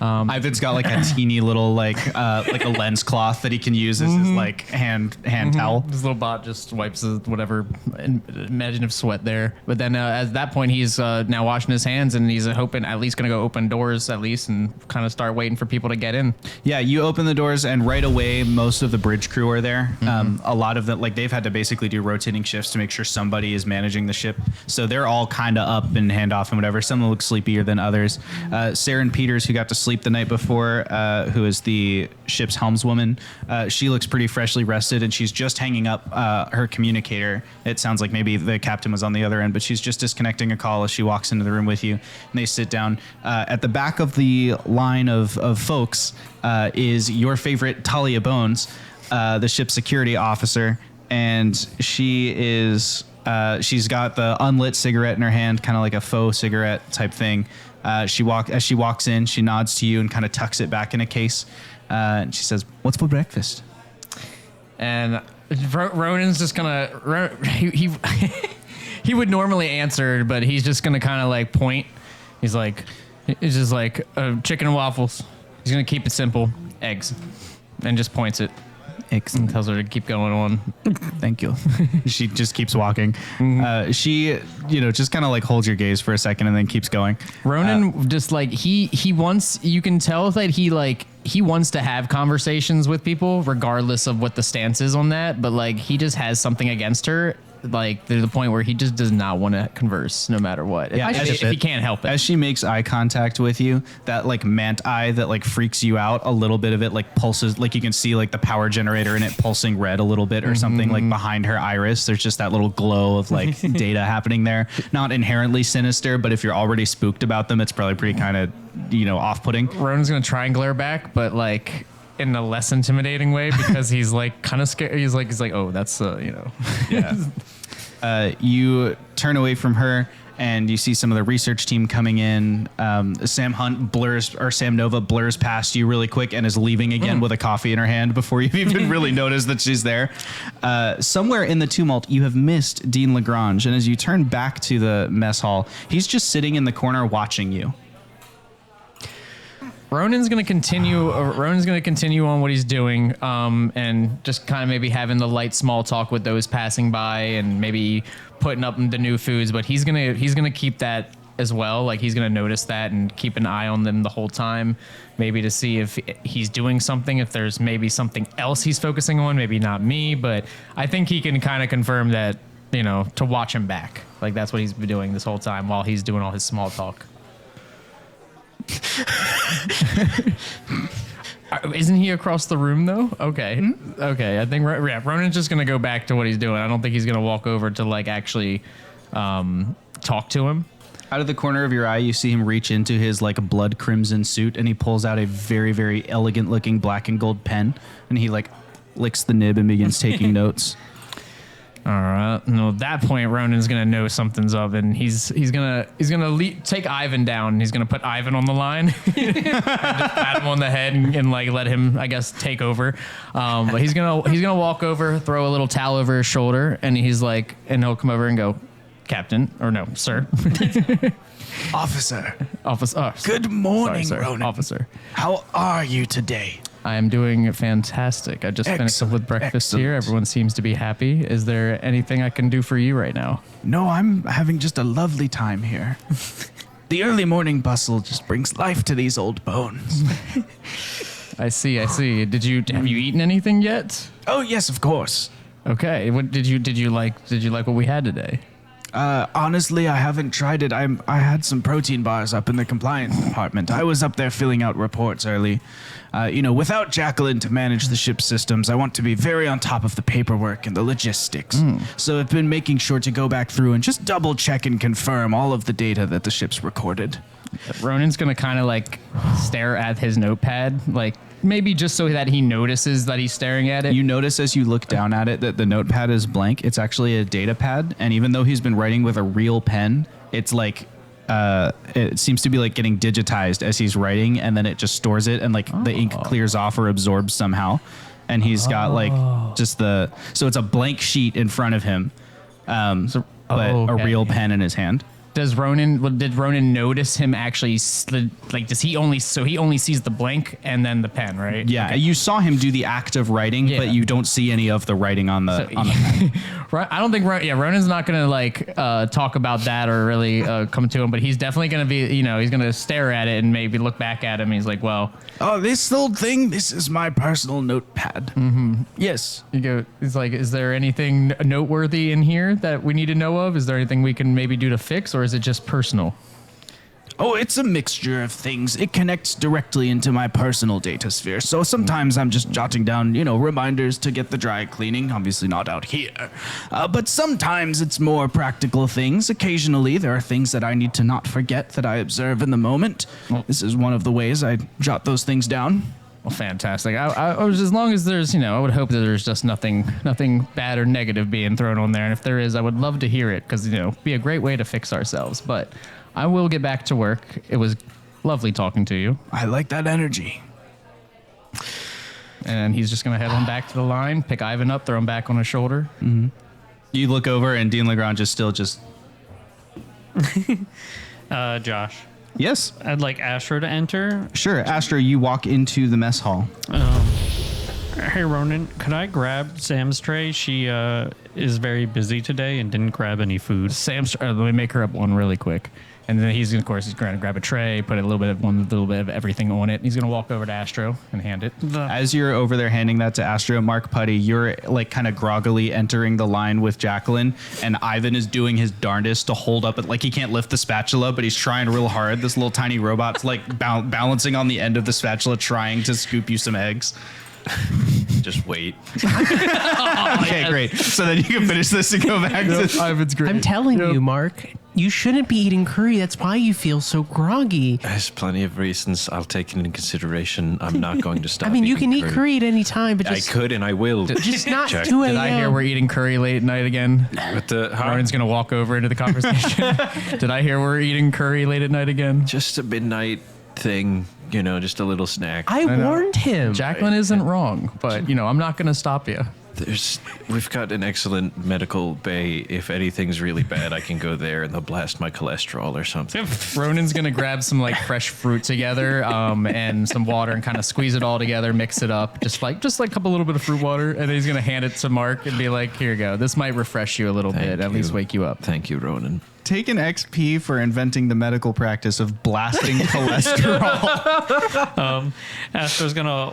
Ivan's got like a teeny little like a lens cloth that he can use as his like hand towel. His little bot just wipes whatever imaginative sweat there. But then at that point, he's now washing his hands, and he's hoping at least going to go open doors at least and kind of start waiting for people to get in. Yeah, you open the doors, and right away most of the bridge crew are there. A lot of them, like, they've had to basically do rotating shifts to make sure somebody is managing the ship, so they're all kind of up and handoff and whatever. Some look sleepier than others. Saren Peters, who got to sleep the night before, who is the ship's helmswoman, she looks pretty freshly rested, and she's just hanging up her communicator. It sounds like maybe the captain was on the other end, but she's just disconnecting a call as she walks into the room with you, and they sit down. At the back of the line of folks is your favorite Talia Bones, the ship's security officer, and she is she's got the unlit cigarette in her hand, kind of like a faux cigarette type thing. As she walks in, she nods to you and kind of tucks it back in a case, and she says, "What's for breakfast?" And Ronan's just gonna he he would normally answer, but he's just gonna kind of like point. He's just like chicken and waffles. He's gonna keep it simple, eggs, and just points it. Excellent. And tells her to keep going on. Thank you. She just keeps walking. She, just kind of like holds your gaze for a second and then keeps going. Ronan just like he wants, you can tell that he wants to have conversations with people regardless of what the stance is on that, but like he just has something against her, like to the point where he just does not want to converse no matter what. Yeah, if he can't help it. As she makes eye contact with you, that like mant eye that like freaks you out, a little bit of it like pulses, like you can see like the power generator in it pulsing red a little bit or something, like behind her iris. There's just that little glow of like data happening there. Not inherently sinister, but if you're already spooked about them, it's probably pretty kind of, off-putting. Ronan's gonna try and glare back, but like in a less intimidating way, because he's like kind of scared. He's like, oh, that's Yeah. You turn away from her and you see some of the research team coming in. Sam Nova blurs past you really quick and is leaving again with a coffee in her hand before you've even really noticed that she's there. Somewhere in the tumult, you have missed Dean Lagrange, and as you turn back to the mess hall, he's just sitting in the corner watching you. Ronan's gonna continue on what he's doing, and just kind of maybe having the light small talk with those passing by, and maybe putting up the new foods. But he's gonna keep that as well. Like he's gonna notice that and keep an eye on them the whole time, maybe to see if he's doing something, if there's maybe something else he's focusing on, maybe not me, but I think he can kind of confirm that, to watch him back. Like that's what he's been doing this whole time while he's doing all his small talk. Isn't he across the room though? Okay. Mm-hmm. Okay. I think Ronan's just gonna go back to what he's doing. I don't think he's gonna walk over to like actually talk to him. Out of the corner of your eye, you see him reach into his like blood crimson suit, and he pulls out a very, very elegant looking black and gold pen, and he like licks the nib and begins taking notes. All right. No, at that point, Ronan's gonna know something's up, and he's gonna take Ivan down. And he's gonna put Ivan on the line, and just pat him on the head, and like let him, I guess, take over. But he's gonna walk over, throw a little towel over his shoulder, and he'll come over and go, Captain, or no, sir. Officer. Officer. Good morning, sorry, Ronan. Officer. How are you today? I am doing fantastic. I just finished up with breakfast here. Everyone seems to be happy. Is there anything I can do for you right now? No, I'm having just a lovely time here. The early morning bustle just brings life to these old bones. I see. Have you eaten anything yet? Oh yes, of course. Okay. What did you like what we had today? Honestly, I haven't tried it. I had some protein bars up in the compliance department. I was up there filling out reports early. Without JAQLINE to manage the ship's systems, I want to be very on top of the paperwork and the logistics. So I've been making sure to go back through and just double check and confirm all of the data that the ship's recorded. Ronan's gonna kind of like stare at his notepad, like maybe just so that he notices that he's staring at it. You notice as you look down at it that the notepad is blank. It's actually a data pad, and even though he's been writing with a real pen, it's like it seems to be like getting digitized as he's writing, and then it just stores it, and like the ink clears off or absorbs somehow. And he's got like just so it's a blank sheet in front of him, but a real pen in his hand. Did Ronan notice him actually, does he only sees the blank and then the pen, right? Yeah, okay. You saw him do the act of writing, but you don't see any of the writing on the pen. I don't think Ronan's not going to talk about that or really come to him, but he's definitely going to be, he's going to stare at it and maybe look back at him. And he's like, well, oh, this old thing, this is my personal notepad. Mm-hmm. Yes. He's like, is there anything noteworthy in here that we need to know of? Is there anything we can maybe do to fix, or is it just personal? Oh, it's a mixture of things. It connects directly into my personal data sphere. So sometimes I'm just jotting down, reminders to get the dry cleaning. Obviously not out here. But sometimes it's more practical things. Occasionally there are things that I need to not forget that I observe in the moment. This is one of the ways I jot those things down. Well, fantastic. I was, as long as there's, I would hope that there's just nothing bad or negative being thrown on there. And if there is, I would love to hear it, because, be a great way to fix ourselves. But I will get back to work. It was lovely talking to you. I like that energy. And he's just going to head on back to the line, pick Ivan up, throw him back on his shoulder. Mm-hmm. You look over, and Dean Legrand is still just... Josh. Yes? I'd like Astro to enter. Sure. Astro, you walk into the mess hall. Hey, Ronan, could I grab Sam's tray? She is very busy today and didn't grab any food. Sam's, let me make her up one really quick. And then he's going to grab a tray, put a little bit of everything on it. He's going to walk over to Astro and hand it. As you're over there handing that to Astro, Mark Putty, you're like kind of groggily entering the line with JAQLINE, and Ivan is doing his darndest to hold up it. Like he can't lift the spatula, but he's trying real hard. This little tiny robot's like balancing on the end of the spatula, trying to scoop you some eggs. Just wait. Okay, great. So then you can finish this and go back to Ivan's great. I'm telling you, Mark, you shouldn't be eating curry. That's why you feel so groggy. There's plenty of reasons I'll take into consideration. I'm not going to stop. I mean, you eating can eat curry at any time, but I just could and I will. just not Check. 2 a.m. Did I hear we're eating curry late at night again? With the Ronan's going to walk over into the conversation. Did I hear we're eating curry late at night again? just a midnight thing, just a little snack. I warned him. JAQLINE isn't wrong, but, I'm not going to stop you. We've got an excellent medical bay. If anything's really bad, I can go there and they'll blast my cholesterol or something. Ronan's gonna grab some like fresh fruit together, and some water, and kind of squeeze it all together, mix it up, just like a little bit of fruit water, and then he's gonna hand it to Mark and be like, "Here you go. This might refresh you a little bit, at least wake you up." Thank you, Ronan. Take an XP for inventing the medical practice of blasting cholesterol. Astro's gonna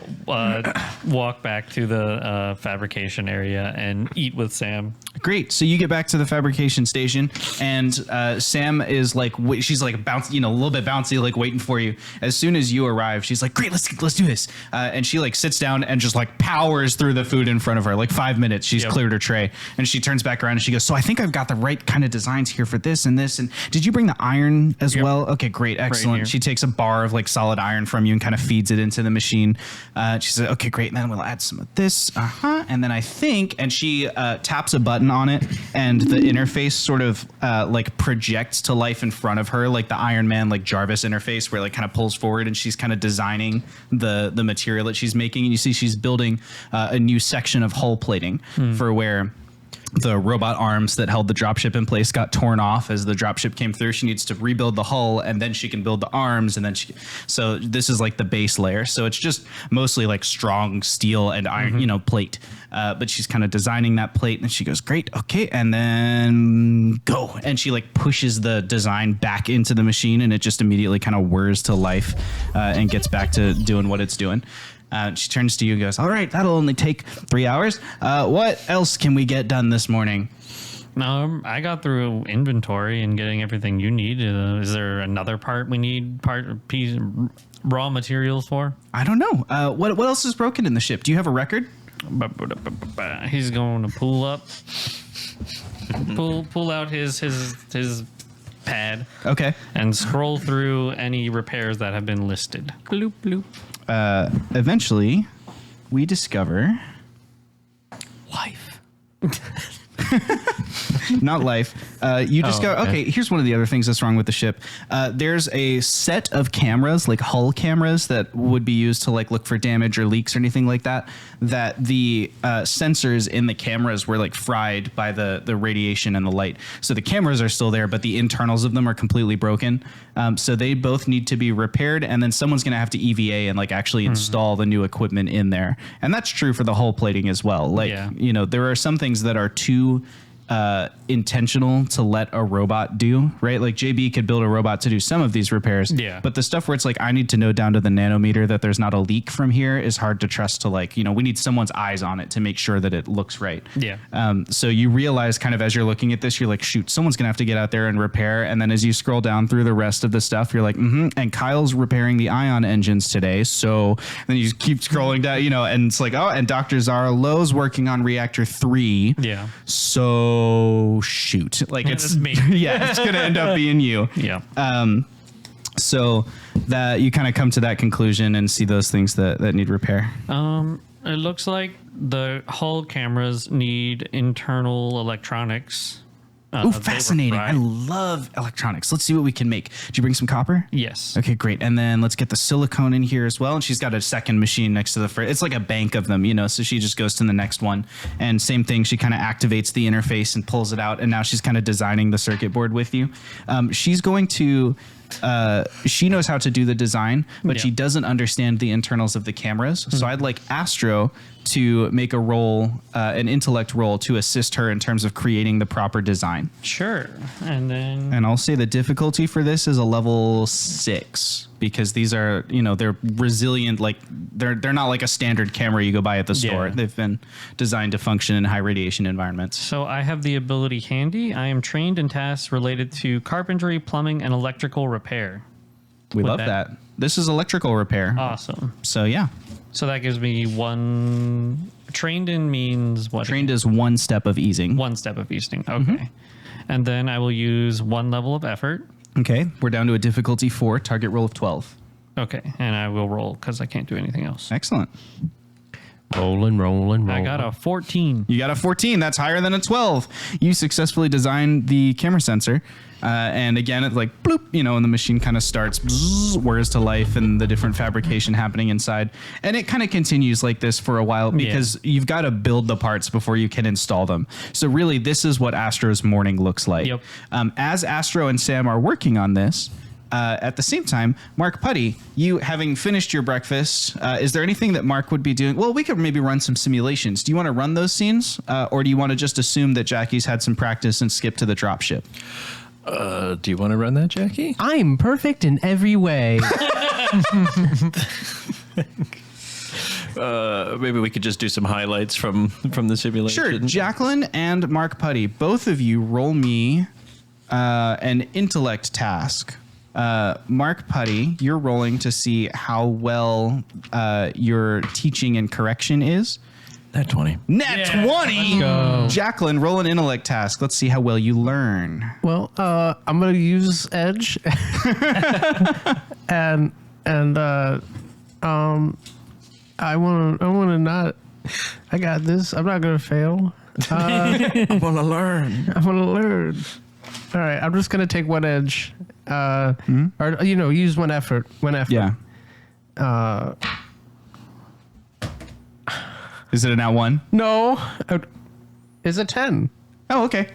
walk back to the fabrication area and eat with Sam. Great. So you get back to the fabrication station, and Sam is like, she's like bouncy, a little bit bouncy, like waiting for you. As soon as you arrive, she's like, "Great, let's do this." And she like sits down and just like powers through the food in front of her. Like 5 minutes, she's cleared her tray, and she turns back around and she goes, "So I think I've got the right kind of designs here for this and this. And did you bring the iron as well? Okay, great, excellent." Right, she takes a bar of like solid iron from you and kind of feeds it into the machine. She says, "Okay, great. And then we'll add some of this. And then I think," and she taps a button on it, and the interface sort of like projects to life in front of her, like the Iron Man, like Jarvis interface, where it like kind of pulls forward, and she's kind of designing the material that she's making. And you see she's building a new section of hull plating for where the robot arms that held the dropship in place got torn off as the dropship came through. She needs to rebuild the hull, and then she can build the arms, and then so this is like the base layer. So it's just mostly like strong steel and iron, plate. But she's kind of designing that plate, and she goes, "Great, okay," and then go. And she like pushes the design back into the machine, and it just immediately kind of whirs to life and gets back to doing what it's doing. She turns to you and goes, "All right, that'll only take 3 hours. What else can we get done this morning?" I got through inventory and getting everything you need. Is there another part we need? Piece raw materials for? I don't know. What else is broken in the ship? Do you have a record? He's going to pull out his pad. Okay. And scroll through any repairs that have been listed. Bloop, bloop. Eventually, we discover Life. not life. You discover. Okay, here's one of the other things that's wrong with the ship. There's a set of cameras, like hull cameras, that would be used to like look for damage or leaks or anything like that. That the sensors in the cameras were like fried by the radiation and the light. So the cameras are still there, but the internals of them are completely broken. So they both need to be repaired, and then someone's going to have to EVA and like actually install the new equipment in there. And that's true for the hull plating as well. Like, there are some things that are too intentional to let a robot do, right? Like JB could build a robot to do some of these repairs, but the stuff where it's like, I need to know down to the nanometer that there's not a leak from here is hard to trust to like, we need someone's eyes on it to make sure that it looks right. So you realize kind of as you're looking at this, you're like, shoot, someone's gonna have to get out there and repair. And then as you scroll down through the rest of the stuff, you're like, and Kyle's repairing the ion engines today. So then you just keep scrolling down, and it's like, oh, and Dr. Zara Lo's working on reactor 3. So shoot, like it's me. It's gonna end up being you. So that you kind of come to that conclusion and see those things that need repair. It looks like the hull cameras need internal electronics. Ooh, fascinating. I love electronics. Let's see what we can make. Did you bring some copper? Yes. Okay, great. And then let's get the silicone in here as well. And she's got a second machine next to the first. It's like a bank of them, so she just goes to the next one. And same thing, she kind of activates the interface and pulls it out. And now she's kind of designing the circuit board with you. She's going to... she knows how to do the design, but she doesn't understand the internals of the cameras. So I'd like Astro to make a roll, an intellect roll, to assist her in terms of creating the proper design. Sure. And I'll say the difficulty for this is a level 6, because these are, they're resilient. Like they're not like a standard camera you go buy at the store. They've been designed to function in high radiation environments. So I have the ability handy. I am trained in tasks related to carpentry, plumbing, and electrical repair. We love that. This is electrical repair. Awesome. So yeah. So that gives me one. Trained in means what? Trained is one step of easing. One step of easing. Okay. And then I will use one level of effort. Okay. We're down to a difficulty 4, target roll of 12. Okay. And I will roll because I can't do anything else. Excellent. Rolling. I got a 14. You got a 14. That's higher than a 12. You successfully designed the camera sensor. And again, it's like bloop, and the machine kind of starts whirs to life, and the different fabrication happening inside. And it kind of continues like this for a while because you've got to build the parts before you can install them. So really, this is what Astro's morning looks like. As Astro and Sam are working on this, at the same time, Mark Putty, you having finished your breakfast, is there anything that Mark would be doing? Well, we could maybe run some simulations. Do you want to run those scenes? Or do you want to just assume that JAQI's had some practice and skip to the dropship? Do you want to run that, JAQI? I'm perfect in every way. Maybe we could just do some highlights from the simulation. Sure. JAQLINE and Mark Putty, both of you roll me an intellect task. Mark Putty, you're rolling to see how well your teaching and correction is. Nat 20. Nat 20! JAQLINE, roll an intellect task. Let's see how well you learn. Well, I'm gonna use edge, and I wanna not. I got this. I'm not gonna fail. I want to learn. I wanna learn. All right, I'm just gonna take one edge, or use one effort. One effort. Yeah. Is it a nat 1? No, it's a 10. Oh, okay.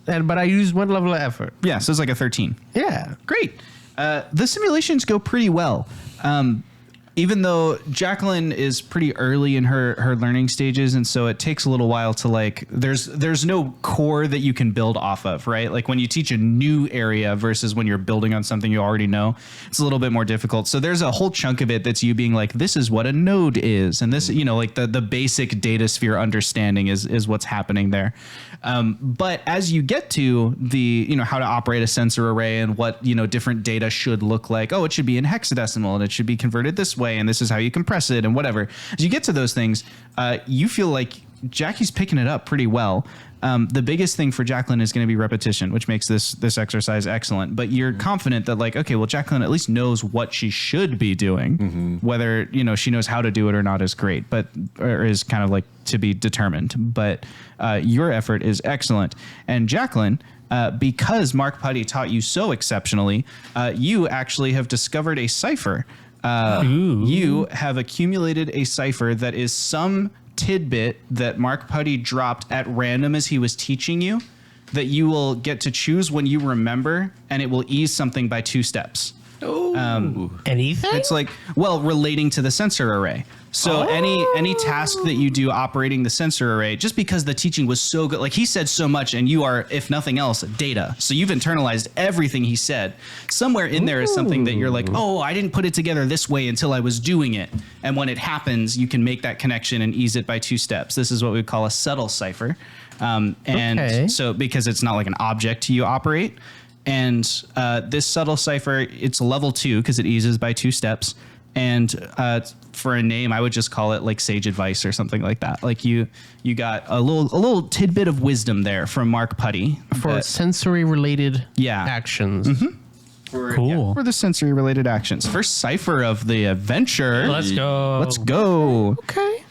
But I used one level of effort. Yeah, so it's like a 13. Yeah. Great. The simulations go pretty well. Even though JAQLINE is pretty early in her learning stages, and so it takes a little while to like, there's no core that you can build off of, right? Like when you teach a new area versus when you're building on something you already know, it's a little bit more difficult. So there's a whole chunk of it that's you being like, this is what a node is. And this, like the basic data sphere understanding is what's happening there. But as you get to the, how to operate a sensor array and what, different data should look like, it should be in hexadecimal and it should be converted this way, and this is how you compress it and whatever. As you get to those things, you feel like JAQI's picking it up pretty well. The biggest thing for JAQLINE is going to be repetition, which makes this exercise excellent. But you're confident that JAQLINE at least knows what she should be doing. Whether she knows how to do it or not is great, or is kind of like to be determined. But your effort is excellent, and JAQLINE. Because Mark Putty taught you so exceptionally, you actually have discovered a cipher. You have accumulated a cipher that is some tidbit that Mark Putty dropped at random as he was teaching you that you will get to choose when you remember, and it will ease something by 2 steps. Anything? It's like, relating to the sensor array. So any task that you do operating the sensor array, just because the teaching was so good, like he said so much, and you are, if nothing else, data. So you've internalized everything he said. Somewhere in there is something that you're like, I didn't put it together this way until I was doing it. And when it happens, you can make that connection and ease it by 2 steps. This is what we call a subtle cipher. So because it's not like an object you operate. And this subtle cipher, it's level 2 because it eases by 2 steps. And for a name, I would just call it like sage advice or something like that. Like you got a little tidbit of wisdom there from Mark Putty for sensory related actions. Cool. For the sensory related actions. First cipher of the adventure. Let's go. Let's go. Okay.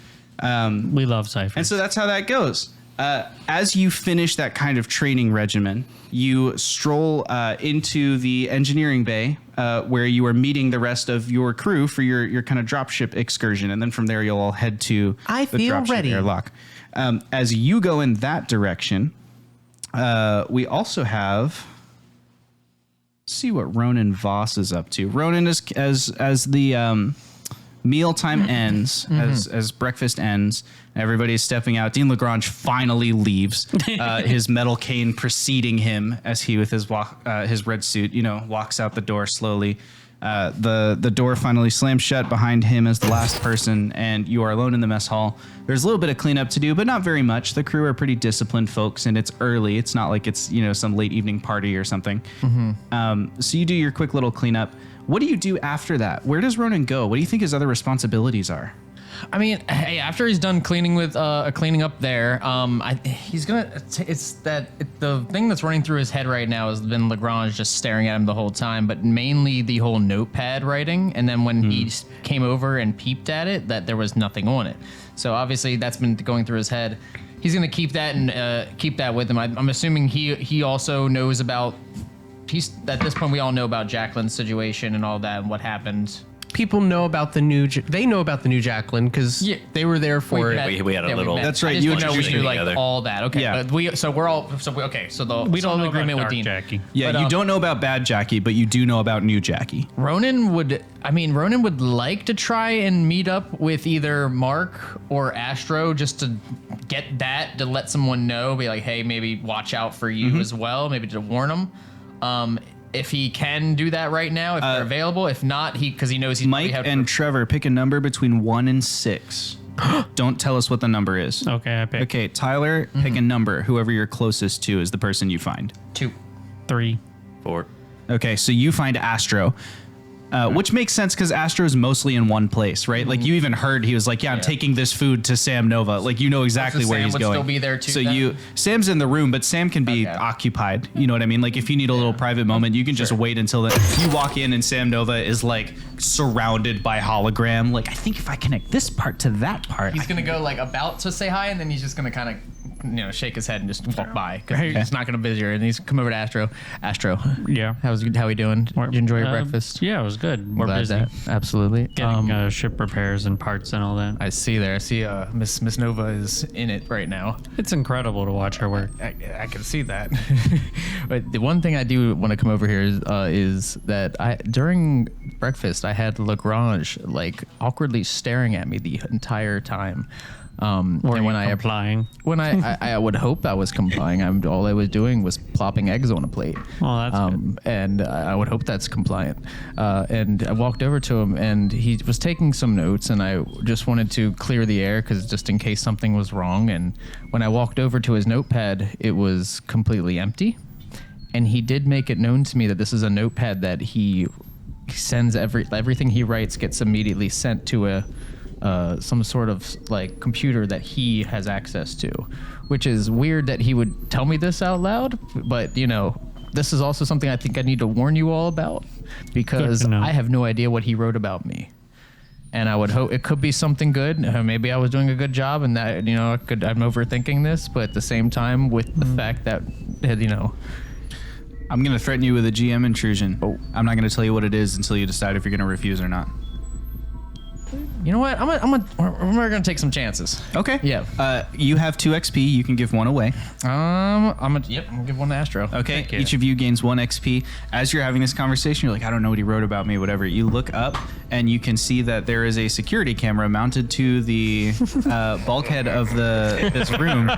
We love ciphers. And so that's how that goes. As you finish that kind of training regimen, you stroll into the engineering bay where you are meeting the rest of your crew for your kind of dropship excursion. And then from there, you'll all head to the dropship ready. airlock. As you go in that direction, we also have... see what Ronan Voss is up to. Ronan is as the mealtime ends, as breakfast ends, everybody's stepping out. Dean Lagrange finally leaves, his metal cane preceding him as he, with his red suit, walks out the door slowly. The door finally slams shut behind him as the last person, and you are alone in the mess hall. There's a little bit of cleanup to do, but not very much. The crew are pretty disciplined folks, and it's early. It's not like it's some late evening party or something. So you do your quick little cleanup. What do you do after that? Where does Ronan go? What do you think his other responsibilities are? I mean, hey, after he's done cleaning up there, he's gonna. The thing that's running through his head right now has been Lagrange just staring at him the whole time, but mainly the whole notepad writing. And then when he came over and peeped at it, that there was nothing on it. So obviously that's been going through his head. He's gonna keep that and keep that with him. I'm assuming he also knows about. At this point, we all know about JAQLINE's situation and all that and what happened. People know about the new. They know about the new JAQLINE because they were there for it. We had a little. That's right. You introduced knew me like together. all that. Okay. Yeah. But we don't know agreement with Dean. JAQI. Yeah, But, you don't know about bad JAQI, but you do know about new JAQI. Ronan would like to try and meet up with either Mark or Astro just to get that, to let someone know, be like, hey, maybe watch out for you as well, maybe to warn them. If he can do that right now, if they're available. If not, because he knows he's Mike and Trevor, pick a number between 1 and 6. Don't tell us what the number is. Okay, I picked Okay, Tyler, pick a number. Whoever you're closest to is the person you find. 2. 3. 4. Okay, so you find Astro. Which makes sense because Astro is mostly in one place, right? Like you even heard he was like, "Yeah, I'm taking this food to Sam Nova." Like you know exactly where Sam he's would going. still be there too, So then? Sam's in the room, but Sam can be Okay. occupied. You know what I mean? Like if you need a little private moment, you can just wait until you walk in and Sam Nova is like surrounded by hologram. Like I think if I connect this part to that part, He's gonna go like about to say hi, and then he's just gonna kind of, shake his head and just walk by because he's not gonna visit her. And he's come over to Astro. Astro, Yeah. how we doing? Did you enjoy your breakfast? Yeah, it was good. We're Glad busy that- Absolutely. getting ship repairs and parts and all that. I see there. I see Miss Nova is in it right now. It's incredible to watch her work. I can see that. But the one thing I do want to come over here is that during breakfast I had Lagrange like awkwardly staring at me the entire time. And when I would hope I was complying, all I was doing was plopping eggs on a plate. Oh, that's good. And I would hope that's compliant. And I walked over to him, and he was taking some notes, and I just wanted to clear the air because just in case something was wrong. And when I walked over to his notepad, it was completely empty. And he did make it known to me that this is a notepad that he sends everything he writes gets immediately sent to some sort of like computer that he has access to, which is weird that he would tell me this out loud. But this is also something I think I need to warn you all about because Good to know. I have no idea what he wrote about me. And I would hope it could be something good. Maybe I was doing a good job, and that I'm overthinking this. But at the same time, with the fact that I'm going to threaten you with a GM intrusion. I'm not going to tell you what it is until you decide if you're going to refuse or not. you know what, we're gonna take some chances. Okay. Yeah. You have 2 XP. You can give 1 away. I'm gonna give one to Astro. Okay. Each of you gains 1 XP. As you're having this conversation, you're like, I don't know what he wrote about me, whatever. You look up and you can see that there is a security camera mounted to the bulkhead of this room.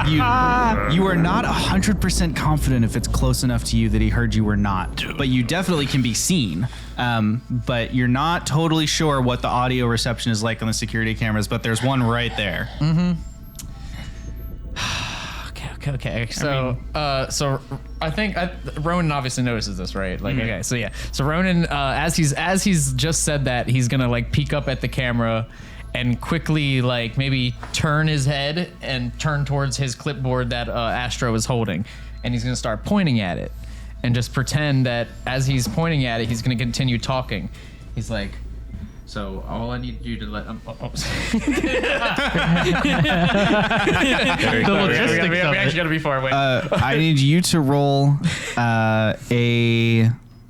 You are not 100% confident if it's close enough to you that he heard you or not, but you definitely can be seen. But you're not totally sure what the audio reception is like on the security cameras, but there's one right there. Mm-hmm. Okay. So, so I think Ronan obviously notices this, right? Like, okay, so yeah. So Ronan, as he's just said that, he's gonna like peek up at the camera and quickly like maybe turn his head and turn towards his clipboard that Astro is holding, and he's gonna start pointing at it, and just pretend that as he's pointing at it, he's gonna continue talking. He's like, so all I need you to let we actually gotta be far away. I need you to roll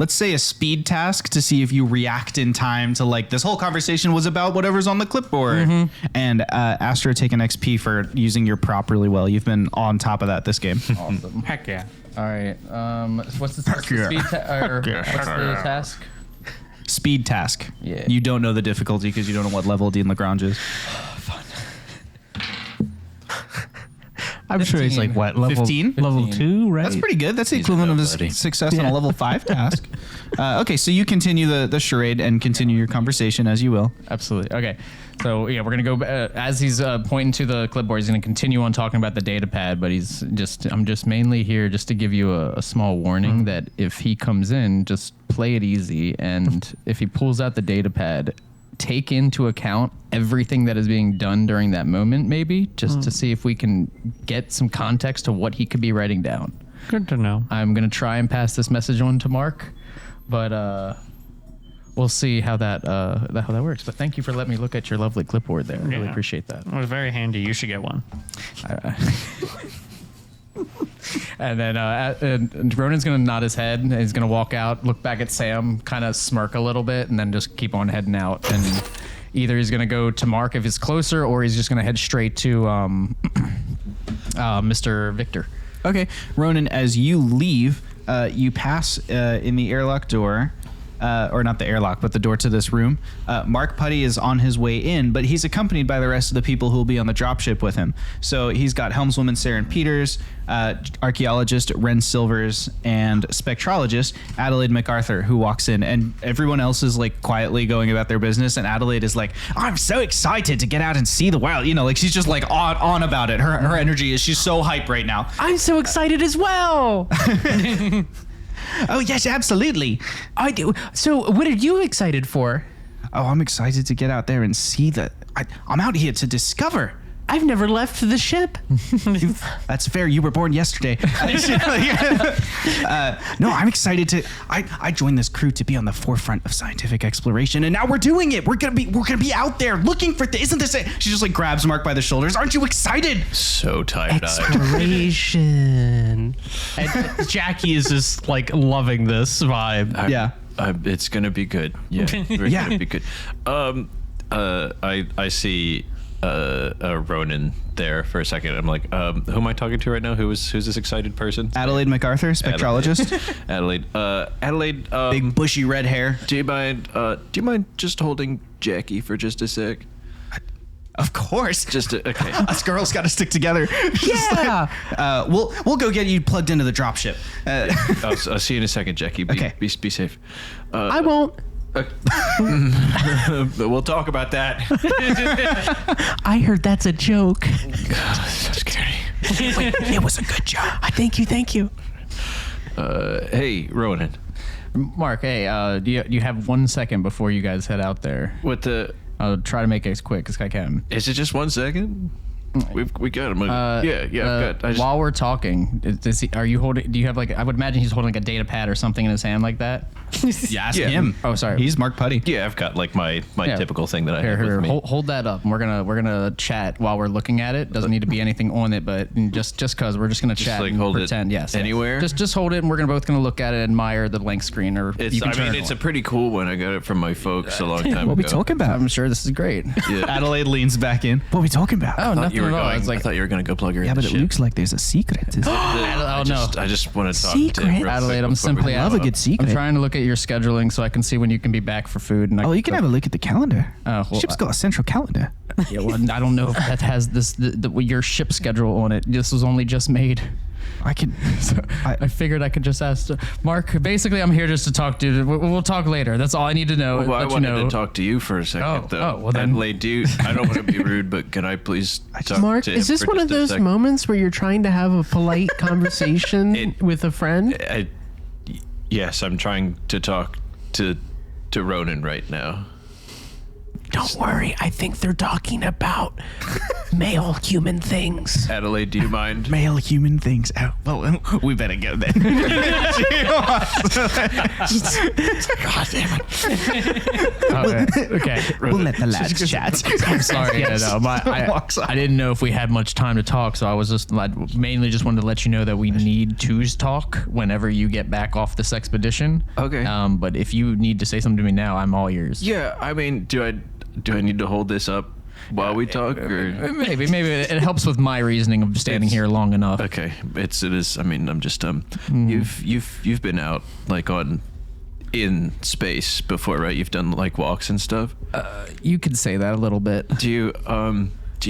let's say a speed task to see if you react in time to like this whole conversation was about whatever's on the clipboard. And Astro, take an XP for using your prop really well. You've been on top of that this game. Awesome. Heck yeah. All right. What's the speed what's the task? Speed task. Yeah. You don't know the difficulty because you don't know what level Dean Lagrange is. I'm sure he's like what level 15? level 2, right? That's pretty good. That's the equivalent of nobody. a success on a level 5 task. Okay, so you continue the charade and continue your conversation as you will. Absolutely. Okay. So yeah, we're gonna go as he's pointing to the clipboard. He's gonna continue on talking about the data pad, but I'm just mainly here just to give you a small warning that if he comes in, just play it easy, and if he pulls out the data pad, take into account everything that is being done during that moment, maybe just to see if we can get some context to what he could be writing down. Good to know. I'm gonna try and pass this message on to Mark, but we'll see how that works. But thank you for letting me look at your lovely clipboard there. I really Yeah. appreciate that. It was very handy. You should get one. And then and Ronan's gonna nod his head, and he's gonna walk out, look back at Sam, kind of smirk a little bit, and then just keep on heading out. And either he's gonna go to Mark if it's closer, or he's just gonna head straight to Mr. Victor. Okay, Ronan, as you leave, you pass in the airlock door, or not the airlock, but the door to this room. Mark Putty is on his way in, but he's accompanied by the rest of the people who will be on the dropship with him. So he's got helmswoman Saren Peters, archaeologist Ren Silvers, and spectrologist Adelaide MacArthur, who walks in, and everyone else is like quietly going about their business, and Adelaide is like, I'm so excited to get out and see the world. You know, like she's just like on about it. Her energy is, she's so hype right now. I'm so excited as well. Oh yes, absolutely. I do. So what are you excited for? Oh, I'm excited to get out there and see I'm out here to discover. I've never left the ship. That's fair. You were born yesterday. No, I'm excited to. I joined this crew to be on the forefront of scientific exploration, and now we're doing it. We're gonna be out there looking for things. Isn't this it? She just like grabs Mark by the shoulders. Aren't you excited? So tired-eyed. Exploration. And JAQI is just like loving this vibe. Yeah. It's gonna be good. Yeah, we're gonna be good. I see Ronan there for a second. I'm like, who am I talking to right now? Who's this excited person? Adelaide MacArthur, spectrologist. Adelaide. Big bushy red hair. Do you mind just holding JAQI for just a sec? Of course. Okay. Us girls got to stick together. Yeah. We'll go get you plugged into the dropship. I'll see you in a second, JAQI. Okay. Be safe. I won't. We'll talk about that. I heard that's a joke. So scary. Wait, it was a good job. Thank you. Hey, Ronan. Mark, hey, do you have 1 second before you guys head out there? What the? I'll try to make it as quick as I can. Is it just 1 second? We got him. I've got. While we're talking, are you holding? Do you have like? I would imagine he's holding like a data pad or something in his hand like that. Yeah, ask him. Oh, sorry. He's Mark Putty. Yeah, I've got like my typical thing that I have Here, with me. hold that up. And we're gonna chat while we're looking at it. Doesn't need to be anything on it, but just cause we're just gonna chat like and hold it pretend. Yes. anywhere? Just hold it, and we're both gonna look at it, admire the blank screen, or you can turn it It's a on. pretty cool one. I got it from my folks a long time ago. What are we talking about? I'm sure this is great. Adelaide leans back in. What are we talking about? Oh, I nothing at all. I It's like thought you were gonna go plug her in. Yeah, but the it ship. looks like there's a secret. I don't know. I just want to talk Secret? to him real Adelaide, quick I'm before we simply love a good secret. I'm trying to look at your scheduling so I can see when you can be back for food. And Oh, you can have a look at the calendar. Oh, well, Ship's got a central calendar. Yeah, well, I don't know if that has your ship schedule on it. This was only just made. I can. I figured I could just ask Mark. Basically, I'm here just to talk to you. We'll talk later. That's all I need to know. Well, I let you wanted know. to talk to you for a second, though. well then. Adelaide, I don't want to be rude, but can I please talk Mark, to him is this for one of just a those second? moments where you're trying to have a polite conversation with a friend? Yes, I'm trying to talk to Ronan right now. Don't worry, I think they're talking about male human things. Adelaide, do you mind? Male human things. Oh, well, we better go then. God damn it. Okay. We'll let the lads chat. I'm sorry. I didn't know if we had much time to talk, so I was just mainly just wanted to let you know that we need to talk whenever you get back off this expedition. Okay. But if you need to say something to me now, I'm all ears. Yeah, I mean, do I need to hold this up while we talk, or Maybe it helps with my reasoning of standing here long enough. okay? It is. I mean, I'm just You've been out like in space before, right? You've done like walks and stuff. You could say that a little bit. Do you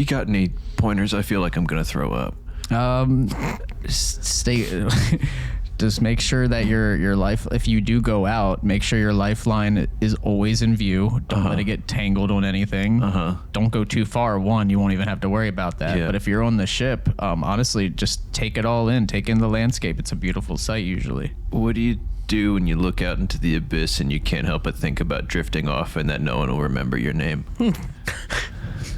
got any pointers? I feel like I'm gonna throw up. Stay. Just make sure that your life, if you do go out, make sure your lifeline is always in view. Don't let it get tangled on anything. Don't go too far. One, you won't even have to worry about that. Yeah. But if you're on the ship, honestly, just take it all in. Take in the landscape. It's a beautiful sight usually. What do you do when you look out into the abyss and you can't help but think about drifting off and that no one will remember your name?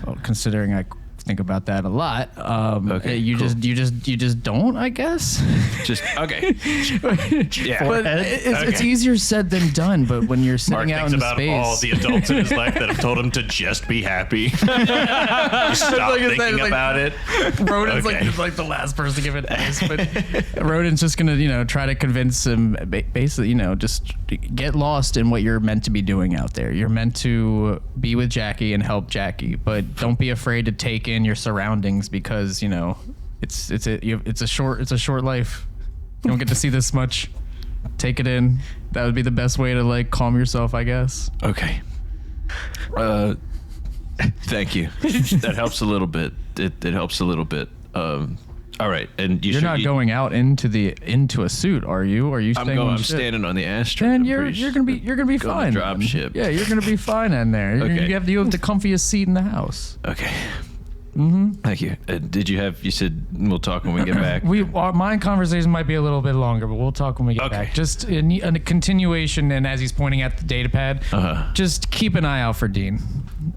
Well, considering I think about that a lot, Okay, you cool. just don't, I guess. Just okay. Yeah. But it's easier said than done. But when you're sitting Mark out thinks in about space, all the adults in his life that have told him to just be happy. Just stop thinking about it. Ronan's Okay. like the last person to give advice, but Ronan's just gonna try to convince him, basically just get lost in what you're meant to be doing out there. You're meant to be with JAQI and help JAQI, but don't be afraid to take in your surroundings because it's a short life. You don't get to see this much. take it in. That would be the best way to like calm yourself, I guess. Okay. Thank you. That helps a little bit. It helps a little bit. All right, and you're not going out into a suit, are you? Are you? I'm standing on the Astro. Then you're gonna be fine. Drop ship. Yeah, you're gonna be fine in there. Okay. You have the comfiest seat in the house. Okay. Mm-hmm. Thank you. You said we'll talk when we get back. My conversation might be a little bit longer, but we'll talk when we get back. Just a continuation, and as he's pointing at the data pad, just keep an eye out for Dean.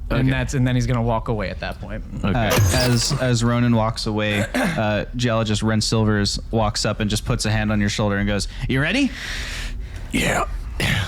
And then he's gonna walk away at that point. Okay. As Ronan walks away, geologist Ren Silvers walks up and just puts a hand on your shoulder and goes, "You ready?" Yeah.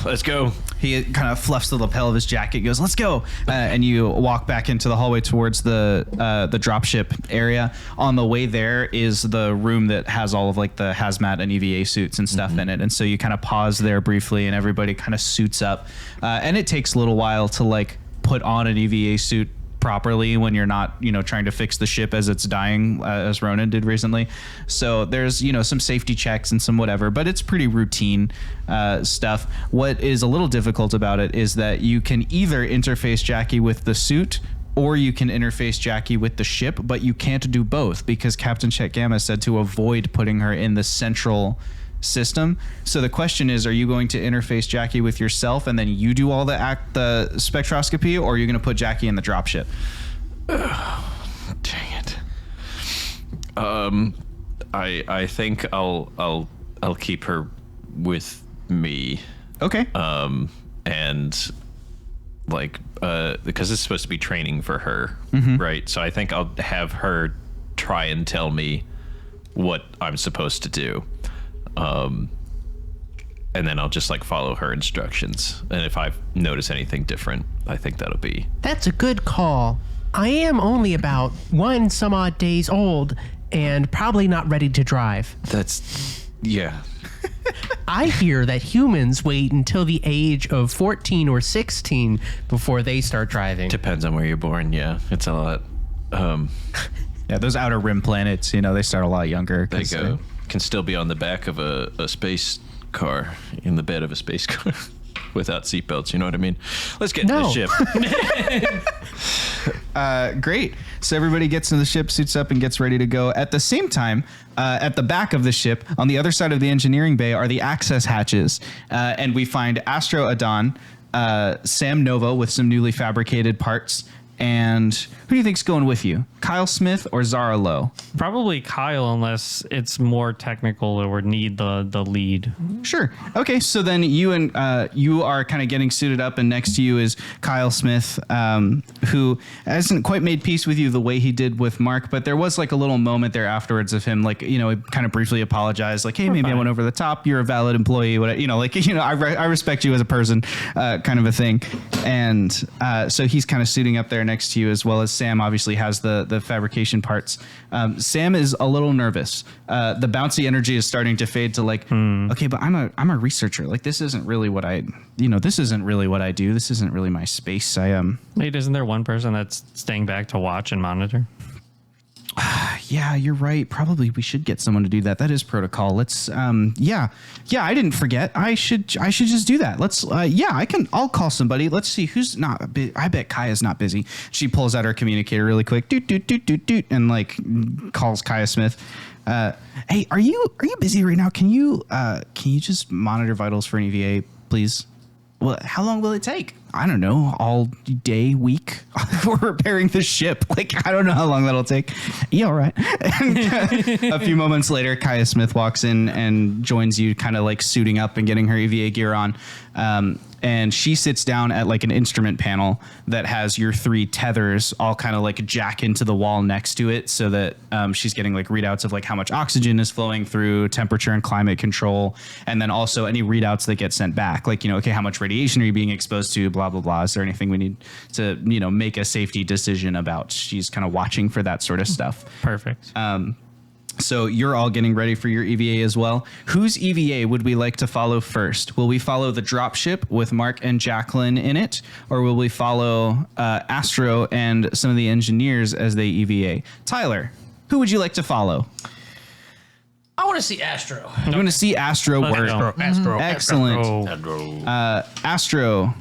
Let's go. He kind of fluffs the lapel of his jacket, goes, "Let's go," and you walk back into the hallway towards the dropship area. On the way there is the room that has all of like the hazmat and EVA suits and stuff in it, and so you kind of pause there briefly, and everybody kind of suits up, and it takes a little while to like put on an EVA suit properly when you're not, trying to fix the ship as it's dying, as Ronan did recently. So there's, some safety checks and some whatever, but it's pretty routine stuff. What is a little difficult about it is that you can either interface JAQI with the suit or you can interface JAQI with the ship, but you can't do both because Captain Chet Gamma said to avoid putting her in the central system. So the question is, are you going to interface JAQI with yourself and then you do all the spectroscopy, or are you going to put JAQI in the dropship? Dang it. I think I'll keep her with me. Okay. And like because it's supposed to be training for her, right? So I think I'll have her try and tell me what I'm supposed to do. And then I'll just like follow her instructions. And if I notice anything different, I think that'll be. That's a good call. I am only about some odd days old and probably not ready to drive. Yeah. I hear that humans wait until the age of 14 or 16 before they start driving. Depends on where you're born. Yeah, it's a lot. Yeah, those outer rim planets, they start a lot younger. They can still be on the back of a space car, in the bed of a space car, without seatbelts. You know what I mean? Let's get in the ship. Great. So everybody gets in the ship, suits up, and gets ready to go. At the same time, at the back of the ship, on the other side of the engineering bay, are the access hatches. And we find Astro Adon, Sam Nova with some newly fabricated parts. And who do you think's going with you? Kyle Smith or Zara Lo? Probably Kyle, unless it's more technical or would need the lead. Sure. Okay. So then you are kind of getting suited up, and next to you is Kyle Smith, who hasn't quite made peace with you the way he did with Mark, but there was like a little moment there afterwards of him, like, he kind of briefly apologized, like, hey, maybe I went over the top. You're a valid employee. I respect you as a person, kind of a thing. And so he's kind of suiting up there next to you, as well as Sam obviously has the fabrication parts. Sam is a little nervous. The bouncy energy is starting to fade to like, okay, but I'm a researcher. Like, this isn't really what I do. This isn't really my space. Wait, isn't there one person that's staying back to watch and monitor? Yeah, you're right. Probably we should get someone to do that. That is protocol. Let's yeah, I didn't forget. I should just do that. Let's I'll call somebody. Let's see who's not I bet Kaya's not busy. She pulls out her communicator really quick, doot doot doot doot doot, and like calls Kaya Smith. Hey, are you busy right now? Can you just monitor vitals for an EVA, please? Well, how long will it take? I don't know, all day, week. We're repairing the ship. Like, I don't know how long that'll take. Yeah, all right. A few moments later, Kaya Smith walks in and joins you, kind of like suiting up and getting her EVA gear on. And she sits down at like an instrument panel that has your 3 tethers all kind of like jack into the wall next to it, so that she's getting like readouts of like how much oxygen is flowing through, temperature and climate control, and then also any readouts that get sent back, like, okay, how much radiation are you being exposed to, blah, blah, blah. Is there anything we need to, make a safety decision about? She's kind of watching for that sort of stuff. Perfect. So you're all getting ready for your EVA as well. Whose EVA would we like to follow first? Will we follow the dropship with Mark and JAQLINE in it? Or will we follow Astro and some of the engineers as they EVA? Tyler, who would you like to follow? I want to see Astro. You want to see Astro Let's work. go. Excellent. Astro,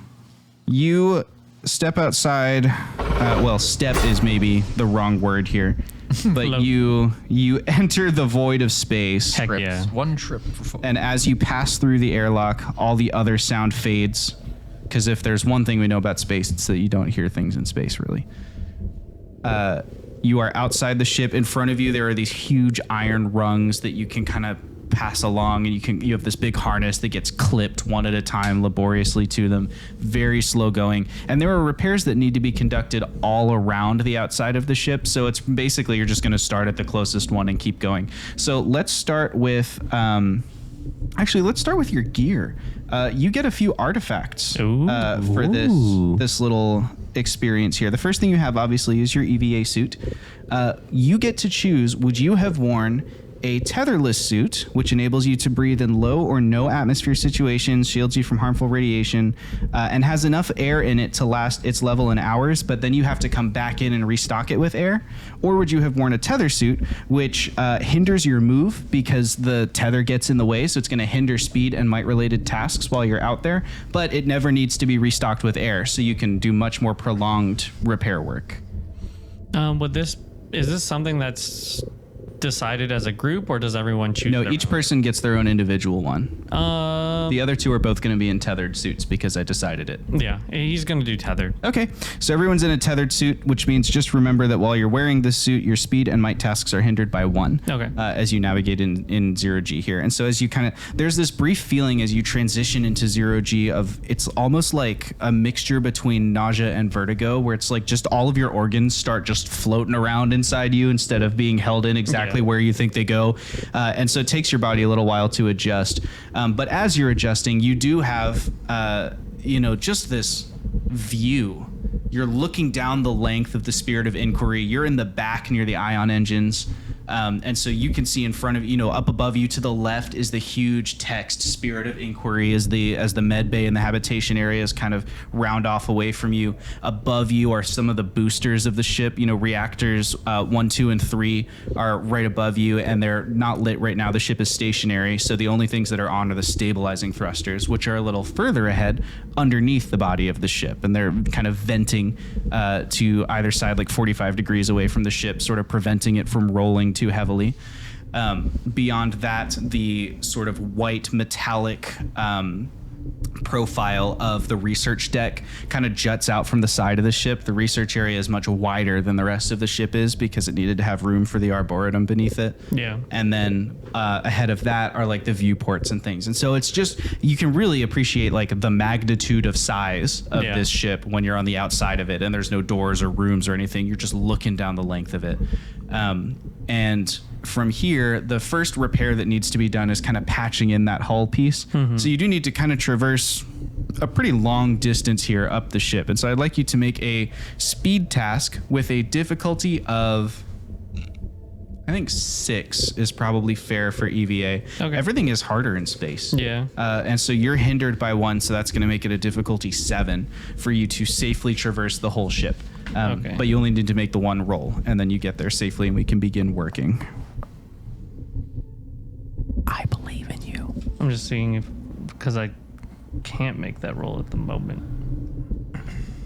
you step outside. Well, step is maybe the wrong word here, but you enter the void of space. Heck yeah. One trip for four. And as you pass through the airlock, all the other sound fades. Because if there's one thing we know about space, it's that you don't hear things in space, really. You are outside the ship. In front of you, there are these huge iron rungs that you can kind of pass along, and you have this big harness that gets clipped one at a time laboriously to them. Very slow going. And there are repairs that need to be conducted all around the outside of the ship. So it's basically you're just going to start at the closest one and keep going. So let's start with... Actually, let's start with your gear. You get a few artifacts for this little experience here. The first thing you have, obviously, is your EVA suit. You get to choose, would you have worn a tetherless suit, which enables you to breathe in low or no atmosphere situations, shields you from harmful radiation, and has enough air in it to last its level in hours, but then you have to come back in and restock it with air? Or would you have worn a tether suit, which hinders your move because the tether gets in the way, so it's going to hinder speed and might-related tasks while you're out there, but it never needs to be restocked with air, so you can do much more prolonged repair work? Is this something that's decided as a group, or does everyone choose? No, each person gets their own individual one. The other two are both going to be in tethered suits because I decided it. Yeah, he's going to do tethered. Okay, so everyone's in a tethered suit, which means just remember that while you're wearing this suit, your speed and might tasks are hindered by 1. Okay. As you navigate in 0G here. And so as you there's this brief feeling as you transition into 0G of, it's almost like a mixture between nausea and vertigo, where it's like just all of your organs start just floating around inside you instead of being held in exactly where you think they go. And so it takes your body a little while to adjust. But as you're adjusting, you do have, just this view. You're looking down the length of the Spirit of Inquiry. You're in the back near the ion engines. And so you can see in front of up above you to the left is the huge text Spirit of Inquiry as the med bay and the habitation areas kind of round off away from you. Above you are some of the boosters of the ship. Reactors 1, 2, and 3 are right above you, and they're not lit right now. The ship is stationary, so the only things that are on are the stabilizing thrusters, which are a little further ahead underneath the body of the ship, and they're kind of venting to either side, like 45 degrees away from the ship, sort of preventing it from rolling too heavily. Beyond that, the sort of white metallic profile of the research deck kind of juts out from the side of the ship. The research area is much wider than the rest of the ship is because it needed to have room for the arboretum beneath it. Yeah. And then ahead of that are like the viewports and things. And so it's just, you can really appreciate like the magnitude of size of this ship when you're on the outside of it and there's no doors or rooms or anything. You're just looking down the length of it. And from here, the first repair that needs to be done is kind of patching in that hull piece. Mm-hmm. So you do need to kind of traverse a pretty long distance here up the ship. And so I'd like you to make a speed task with a difficulty of, I think 6 is probably fair for EVA. Okay. Everything is harder in space. Yeah. And so you're hindered by 1, so that's going to make it a difficulty 7 for you to safely traverse the whole ship. But you only need to make the 1 roll, and then you get there safely, and we can begin working. I believe in you. I'm just seeing because I can't make that roll at the moment.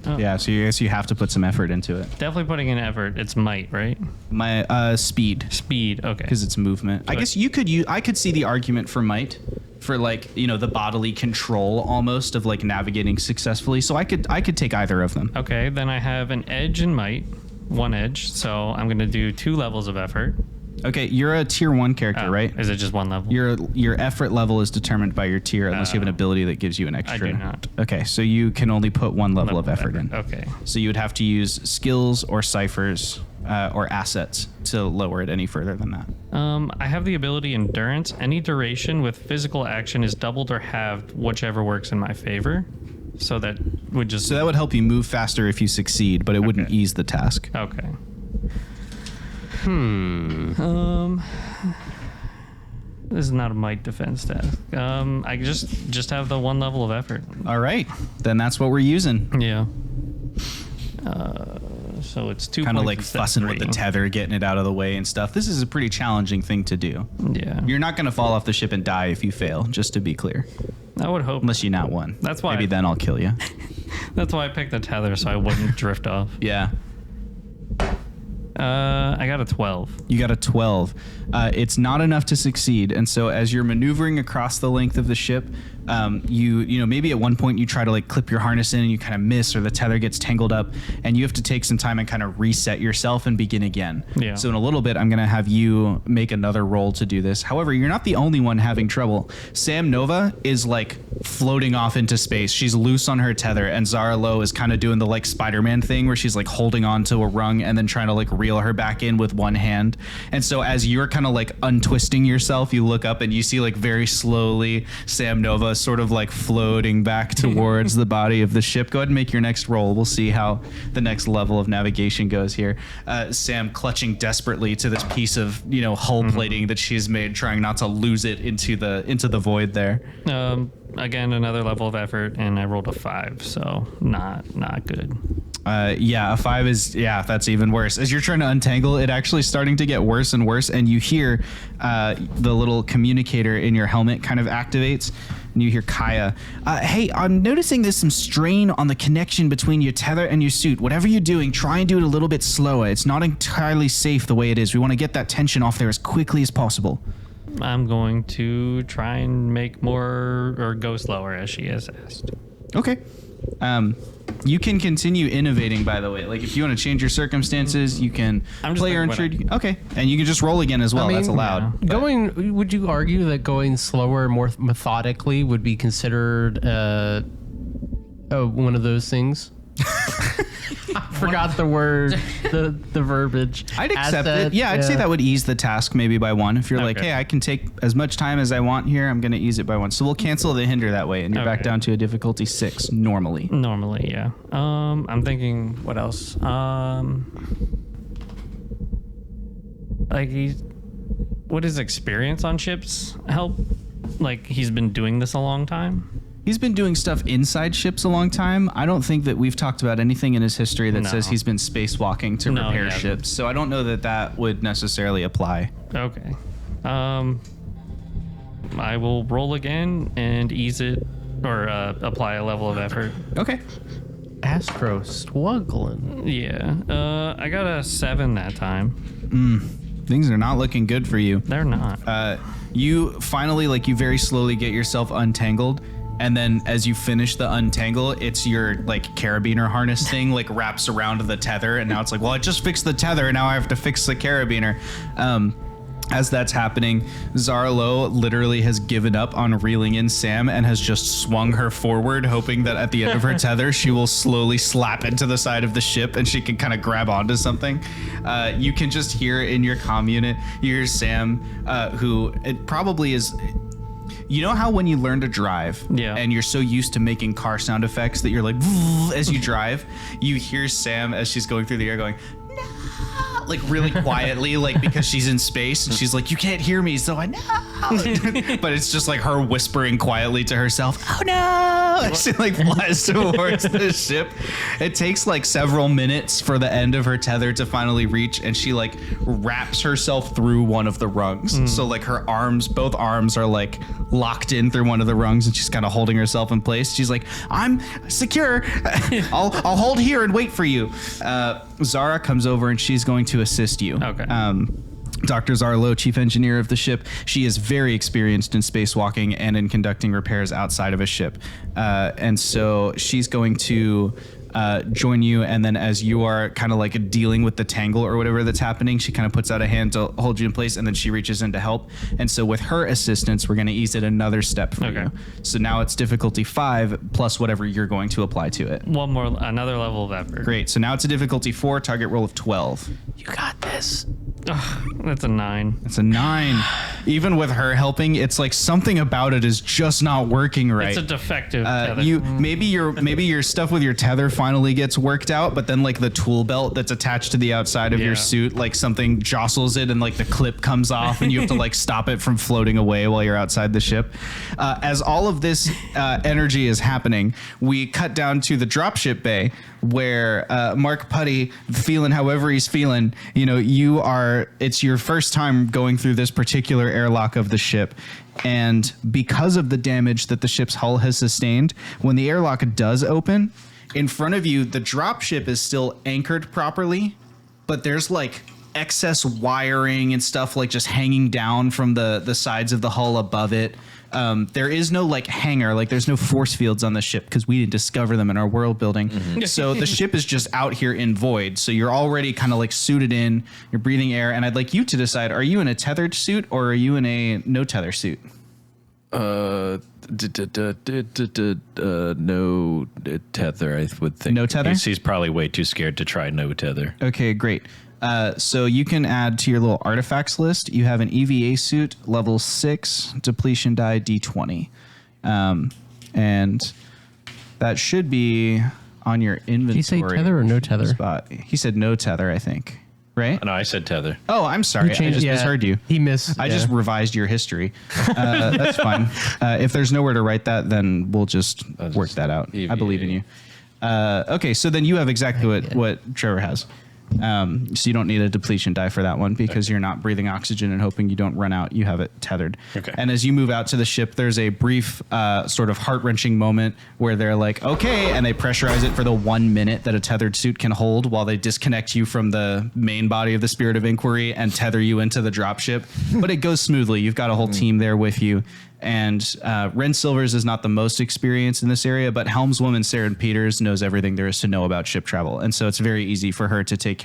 Oh. Yeah, so you have to put some effort into it. Definitely putting in effort. It's might, right? My speed. Speed, okay. Because it's movement. I guess I could see the argument for might, for like, the bodily control almost of like navigating successfully. So I could take either of them. Okay, then I have an edge in might, 1 edge. So I'm going to do 2 levels of effort. Okay, you're a tier 1 character, right? Is it just 1 level? Your effort level is determined by your tier unless you have an ability that gives you an extra. I do not. Okay, so you can only put 1 level of effort in. Okay. So you would have to use skills or ciphers or assets to lower it any further than that. I have the ability Endurance. Any duration with physical action is doubled or halved, whichever works in my favor. So that would just... So that would help you move faster if you succeed, but it wouldn't ease the task. Okay. This is not a might defense task. I just have the 1 level of effort. All right, then that's what we're using. Yeah. So so it's 2 kind of points like instead of fussing with the 3. tether, getting it out of the way and stuff. This is a pretty challenging thing to do. Yeah. You're not going to fall off the ship and die if you fail, just to be clear. I would hope. Unless you not won. That's why Maybe then I'll kill you. That's why I picked the tether so I wouldn't drift off. Yeah. I got a 12. You got a 12. It's not enough to succeed, and so as you're maneuvering across the length of the ship, you know maybe at one point you try to like clip your harness in and you kind of miss, or the tether gets tangled up, and you have to take some time and kind of reset yourself and begin again. Yeah. So in a little bit, I'm gonna have you make another roll to do this. However, you're not the only one having trouble. Sam Nova is like floating off into space. She's loose on her tether, and Zara Lo is kind of doing the like Spider-Man thing where she's like holding on to a rung and then trying to like reel her back in with one hand. And so as you're kind of like untwisting yourself, you look up and you see like very slowly Sam Nova sort of like floating back towards the body of the ship. Go ahead and make your next roll. We'll see how the next level of navigation goes here. Sam clutching desperately to this piece of, you know, hull plating that she's made, trying not to lose it into the void there. Again, another level of effort, and I rolled a 5, so not good. Yeah, a 5 is, that's even worse. As you're trying to untangle, it actually starting to get worse and worse, and you hear the little communicator in your helmet kind of activates, and you hear Kaya, hey, I'm noticing there's some strain on the connection between your tether and your suit. Whatever you're doing, try and do it a little bit slower. It's not entirely safe the way it is. We want to get that tension off there as quickly as possible. I'm going to try and make more or go slower as she has asked. Okay. You can continue innovating, by the way. Like, if you want to change your circumstances, you can I'm just play or thinking intrude. Okay. And you can just roll again as well. I mean, That's allowed. Going, would you argue that going slower, more methodically would be considered one of those things? I forgot the word, the verbiage. I'd accept Asset, it. Yeah, I'd say that would ease the task maybe by 1. If you're like, Okay. hey, I can take as much time as I want here, I'm going to ease it by 1. So we'll cancel the hinder that way, and you're back Okay. down to a difficulty 6 normally. Normally, yeah. I'm thinking, what else? Like, would his experience on ships help? Like, he's been doing this a long time? He's been doing stuff inside ships a long time. I don't think that we've talked about anything in his history that No. says he's been spacewalking to No, repair he hasn't. ships. So I don't know that that would necessarily apply. Okay. I will roll again and ease it, or apply a level of effort. Okay. Astro struggling. Yeah. I got a 7 that time. Things are not looking good for you. They're not. You finally, like, you very slowly get yourself untangled, and then as you finish the untangle, it's your like carabiner harness thing like wraps around the tether, and now it's like, well, I just fixed the tether, and now I have to fix the carabiner. As that's happening, Zara Lo literally has given up on reeling in Sam and has just swung her forward, hoping that at the end of her tether, she will slowly slap into the side of the ship and she can kind of grab onto something. You can just hear in your comm unit, you hear Sam, who it probably is... You know how when you learn to drive, Yeah. and you're so used to making car sound effects that you're like, as you drive, you hear Sam as she's going through the air going, no, like really quietly, like because she's in space and she's like, you can't hear me, so I know. But it's just like her whispering quietly to herself, oh no, as she like flies towards the ship. It takes like several minutes for the end of her tether to finally reach, and she like wraps herself through one of the rungs. So like her arms, both arms are like locked in through one of the rungs, and she's kind of holding herself in place. She's like, I'm secure. I'll hold here and wait for you. Zara comes over and she's going to assist you. Okay. Dr. Zara Lo, chief engineer of the ship, she is very experienced in spacewalking and in conducting repairs outside of a ship. And so she's going to join you, and then as you are kind of like dealing with the tangle or whatever that's happening, she kind of puts out a hand to hold you in place, and then she reaches in to help. And so with her assistance, we're going to ease it another step for you. So now it's difficulty 5 plus whatever you're going to apply to it. Another level of effort. Great. So now it's a difficulty 4, target roll of 12. You got this. That's a 9. It's a 9. Even with her helping, it's like something about it is just not working right. It's a defective tether. Maybe your stuff with your tether finally gets worked out, but then like the tool belt that's attached to the outside of your suit, like something jostles it and like the clip comes off and you have to like stop it from floating away while you're outside the ship. As all of this energy is happening, we cut down to the dropship bay where Mark Putty, feeling however he's feeling, it's your first time going through this particular airlock of the ship. And because of the damage that the ship's hull has sustained, when the airlock does open, in front of you, the dropship is still anchored properly, but there's like excess wiring and stuff like just hanging down from the sides of the hull above it. There is no like hangar, like there's no force fields on the ship because we didn't discover them in our world building. So the ship is just out here in void. So you're already kind of like suited in, you're breathing air. And I'd like you to decide, are you in a tethered suit or are you in a no tether suit? No tether, I would think. No tether? He's probably way too scared to try no tether. Okay, great. So you can add to your little artifacts list. You have an EVA suit, level 6, depletion die D20. And that should be on your inventory. Did he say tether or no tether? Spot. He said no tether, I think. Right? No, I said tether. Oh, I'm sorry. I just misheard you. He missed. I just revised your history. That's fine. If there's nowhere to write that, then we'll just work that out. I believe in you. Okay, so then you have exactly what Trevor has. So you don't need a depletion die for that one because you're not breathing oxygen and hoping you don't run out. You have it tethered. Okay. And as you move out to the ship, there's a brief sort of heart-wrenching moment where they're like, okay, and they pressurize it for the 1 minute that a tethered suit can hold while they disconnect you from the main body of the Spirit of Inquiry and tether you into the dropship. But it goes smoothly. You've got a whole team there with you. And Ren Silvers is not the most experienced in this area, but helmswoman Saren Peters knows everything there is to know about ship travel, and so it's very easy for her to take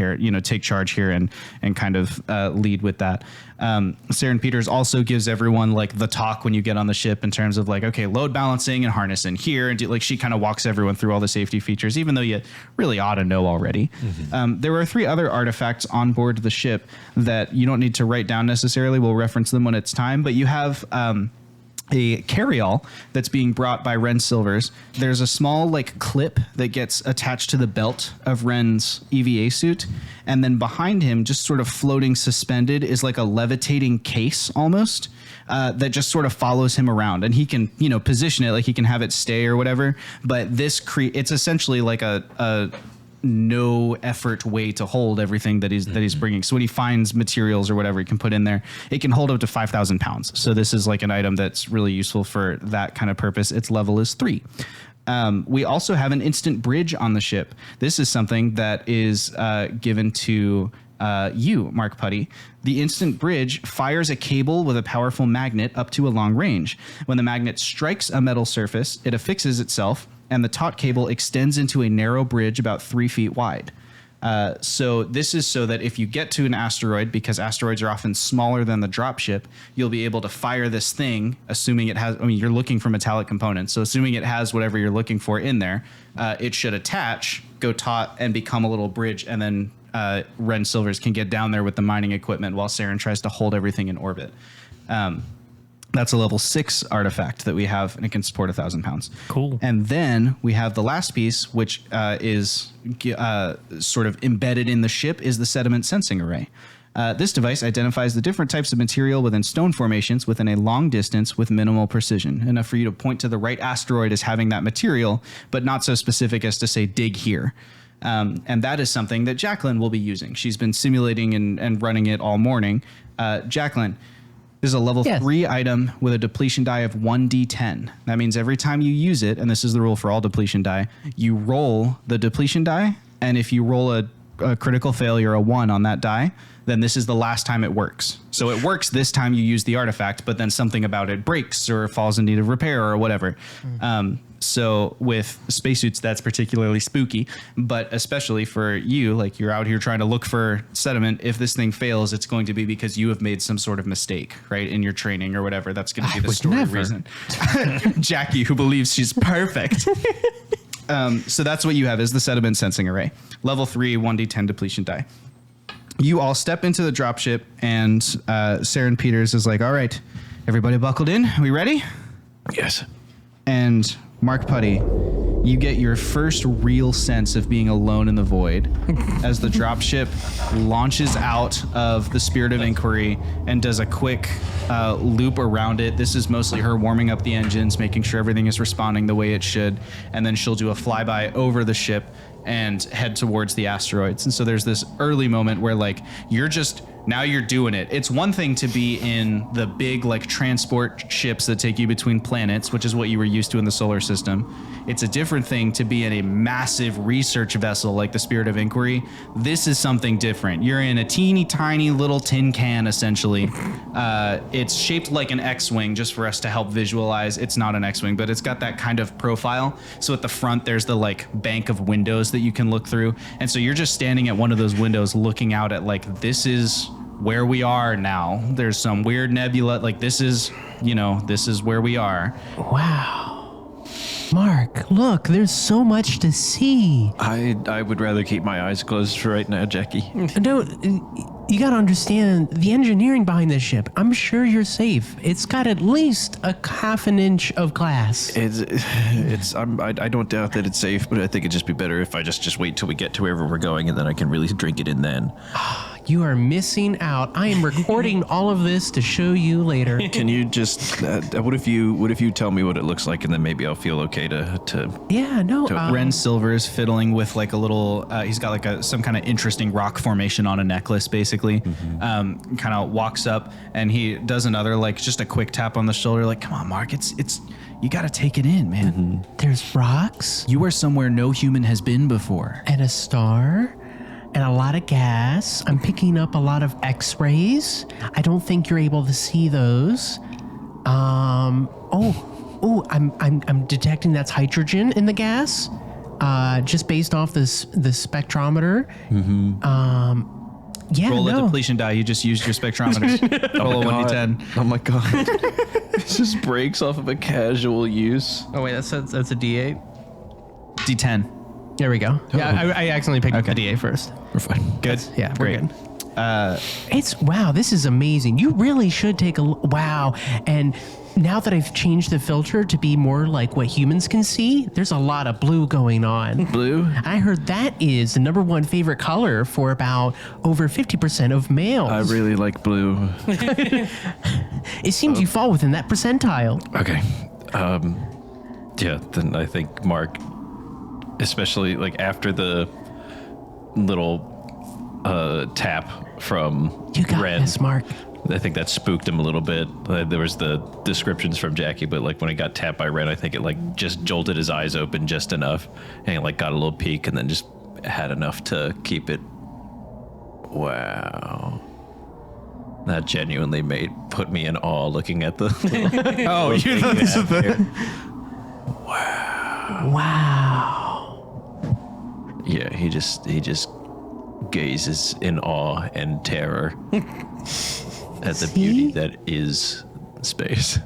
charge here and kind of lead with that. Saren Peters also gives everyone like the talk when you get on the ship in terms of like, okay, load balancing and harness in here, and she kind of walks everyone through all the safety features, even though you really ought to know already. There are 3 other artifacts on board the ship that you don't need to write down necessarily. We'll reference them when it's time, but you have a carryall that's being brought by Ren Silvers. There's a small like clip that gets attached to the belt of Ren's EVA suit, and then behind him, just sort of floating suspended, is like a levitating case almost that just sort of follows him around, and he can position it like he can have it stay or whatever. But it's essentially like a no effort way to hold everything that he's bringing. So when he finds materials or whatever he can put in there, it can hold up to 5,000 pounds. So this is like an item that's really useful for that kind of purpose. Its level is 3. We also have an instant bridge on the ship. This is something that is given to you, Mark Putty. The instant bridge fires a cable with a powerful magnet up to a long range. When the magnet strikes a metal surface, it affixes itself, and the taut cable extends into a narrow bridge about 3 feet wide. So this is so that if you get to an asteroid, because asteroids are often smaller than the dropship, you'll be able to fire this thing, assuming it has, you're looking for metallic components. So assuming it has whatever you're looking for in there, it should attach, go taut, and become a little bridge, and then Ren Silvers can get down there with the mining equipment while Saren tries to hold everything in orbit. That's a level 6 artifact that we have, and it can support 1,000 pounds. Cool. And then we have the last piece, which is sort of embedded in the ship, is the sediment sensing array. This device identifies the different types of material within stone formations within a long distance with minimal precision, enough for you to point to the right asteroid as having that material, but not so specific as to say, dig here. And that is something that JAQLINE will be using. She's been simulating and running it all morning. JAQLINE, this is a level 3 item with a depletion die of 1d10. That means every time you use it, and this is the rule for all depletion die, you roll the depletion die, and if you roll a critical failure, a 1 on that die, then this is the last time it works. So it works this time you use the artifact, but then something about it breaks or falls in need of repair or whatever. So with spacesuits, that's particularly spooky, but especially for you, like you're out here trying to look for sediment. If this thing fails, it's going to be because you have made some sort of mistake, right, in your training or whatever. That's going to be the story reason. JAQI, who believes she's perfect. So that's what you have, is the sediment sensing array. Level 3, 1d10 depletion die. you all step into the dropship, and Saren Peters is like, all right, everybody buckled in? We ready? Yes. And Mark Putty, you get your first real sense of being alone in the void as the dropship launches out of the Spirit of Inquiry and does a quick loop around it. This is mostly her warming up the engines, making sure everything is responding the way it should, and then she'll do a flyby over the ship and head towards the asteroids. And so there's this early moment where like now you're doing it. It's one thing to be in the big like transport ships that take you between planets, which is what you were used to in the solar system. It's a different thing to be in a massive research vessel like the Spirit of Inquiry. This is something different. You're in a teeny tiny little tin can, essentially. It's shaped like an X-Wing, just for us to help visualize. It's not an X-Wing, but it's got that kind of profile. So at the front, there's the like bank of windows that you can look through. And so you're just standing at one of those windows looking out at like, this is where we are now. There's some weird nebula. Like this is where we are. Wow. Mark, look, there's so much to see. I would rather keep my eyes closed for right now, JAQI. No, you gotta understand the engineering behind this ship. I'm sure you're safe. It's got at least a half an inch of glass. I don't doubt that it's safe, but I think it'd just be better if I just wait till we get to wherever we're going, and then I can really drink it in then. You are missing out. I am recording all of this to show you later. Can you just what if you tell me what it looks like, and then maybe I'll feel okay to Yeah, no. Ren Silver is fiddling with like a little, he's got like some kind of interesting rock formation on a necklace, basically. Kind of walks up and he does another, like just a quick tap on the shoulder, like, come on, Mark, it's you got to take it in, man. There's rocks. You are somewhere no human has been before. And a star. And a lot of gas. I'm picking up a lot of X-rays. I don't think you're able to see those. I'm detecting that's hydrogen in the gas. Just based off the spectrometer. Yeah, Roll a depletion die. You just used your spectrometer. Roll a 1d10. Oh my god. This just breaks off of a casual use. Oh wait, that's a D8. D10. There we go. Yeah, I accidentally picked up the D8 first. We're fine. Good. Yeah, Great. we're good. Wow, this is amazing. You really should take wow. And now that I've changed the filter to be more like what humans can see, there's a lot of blue going on. Blue? I heard that is the #1 favorite color for about over 50% of males. I really like blue. It seems you fall within that percentile. Okay. Yeah, then I think Mark, especially like after the little tap from You got Ren, this, Mark. I think that spooked him a little bit. There was the descriptions from JAQI, but like when he got tapped by Ren, I think it like just jolted his eyes open just enough, and he like got a little peek, and then just had enough to keep it. Wow. That genuinely put me in awe looking at the. Oh, you thought this was the. Wow. Yeah, he just gazes in awe and terror at the beauty that is space.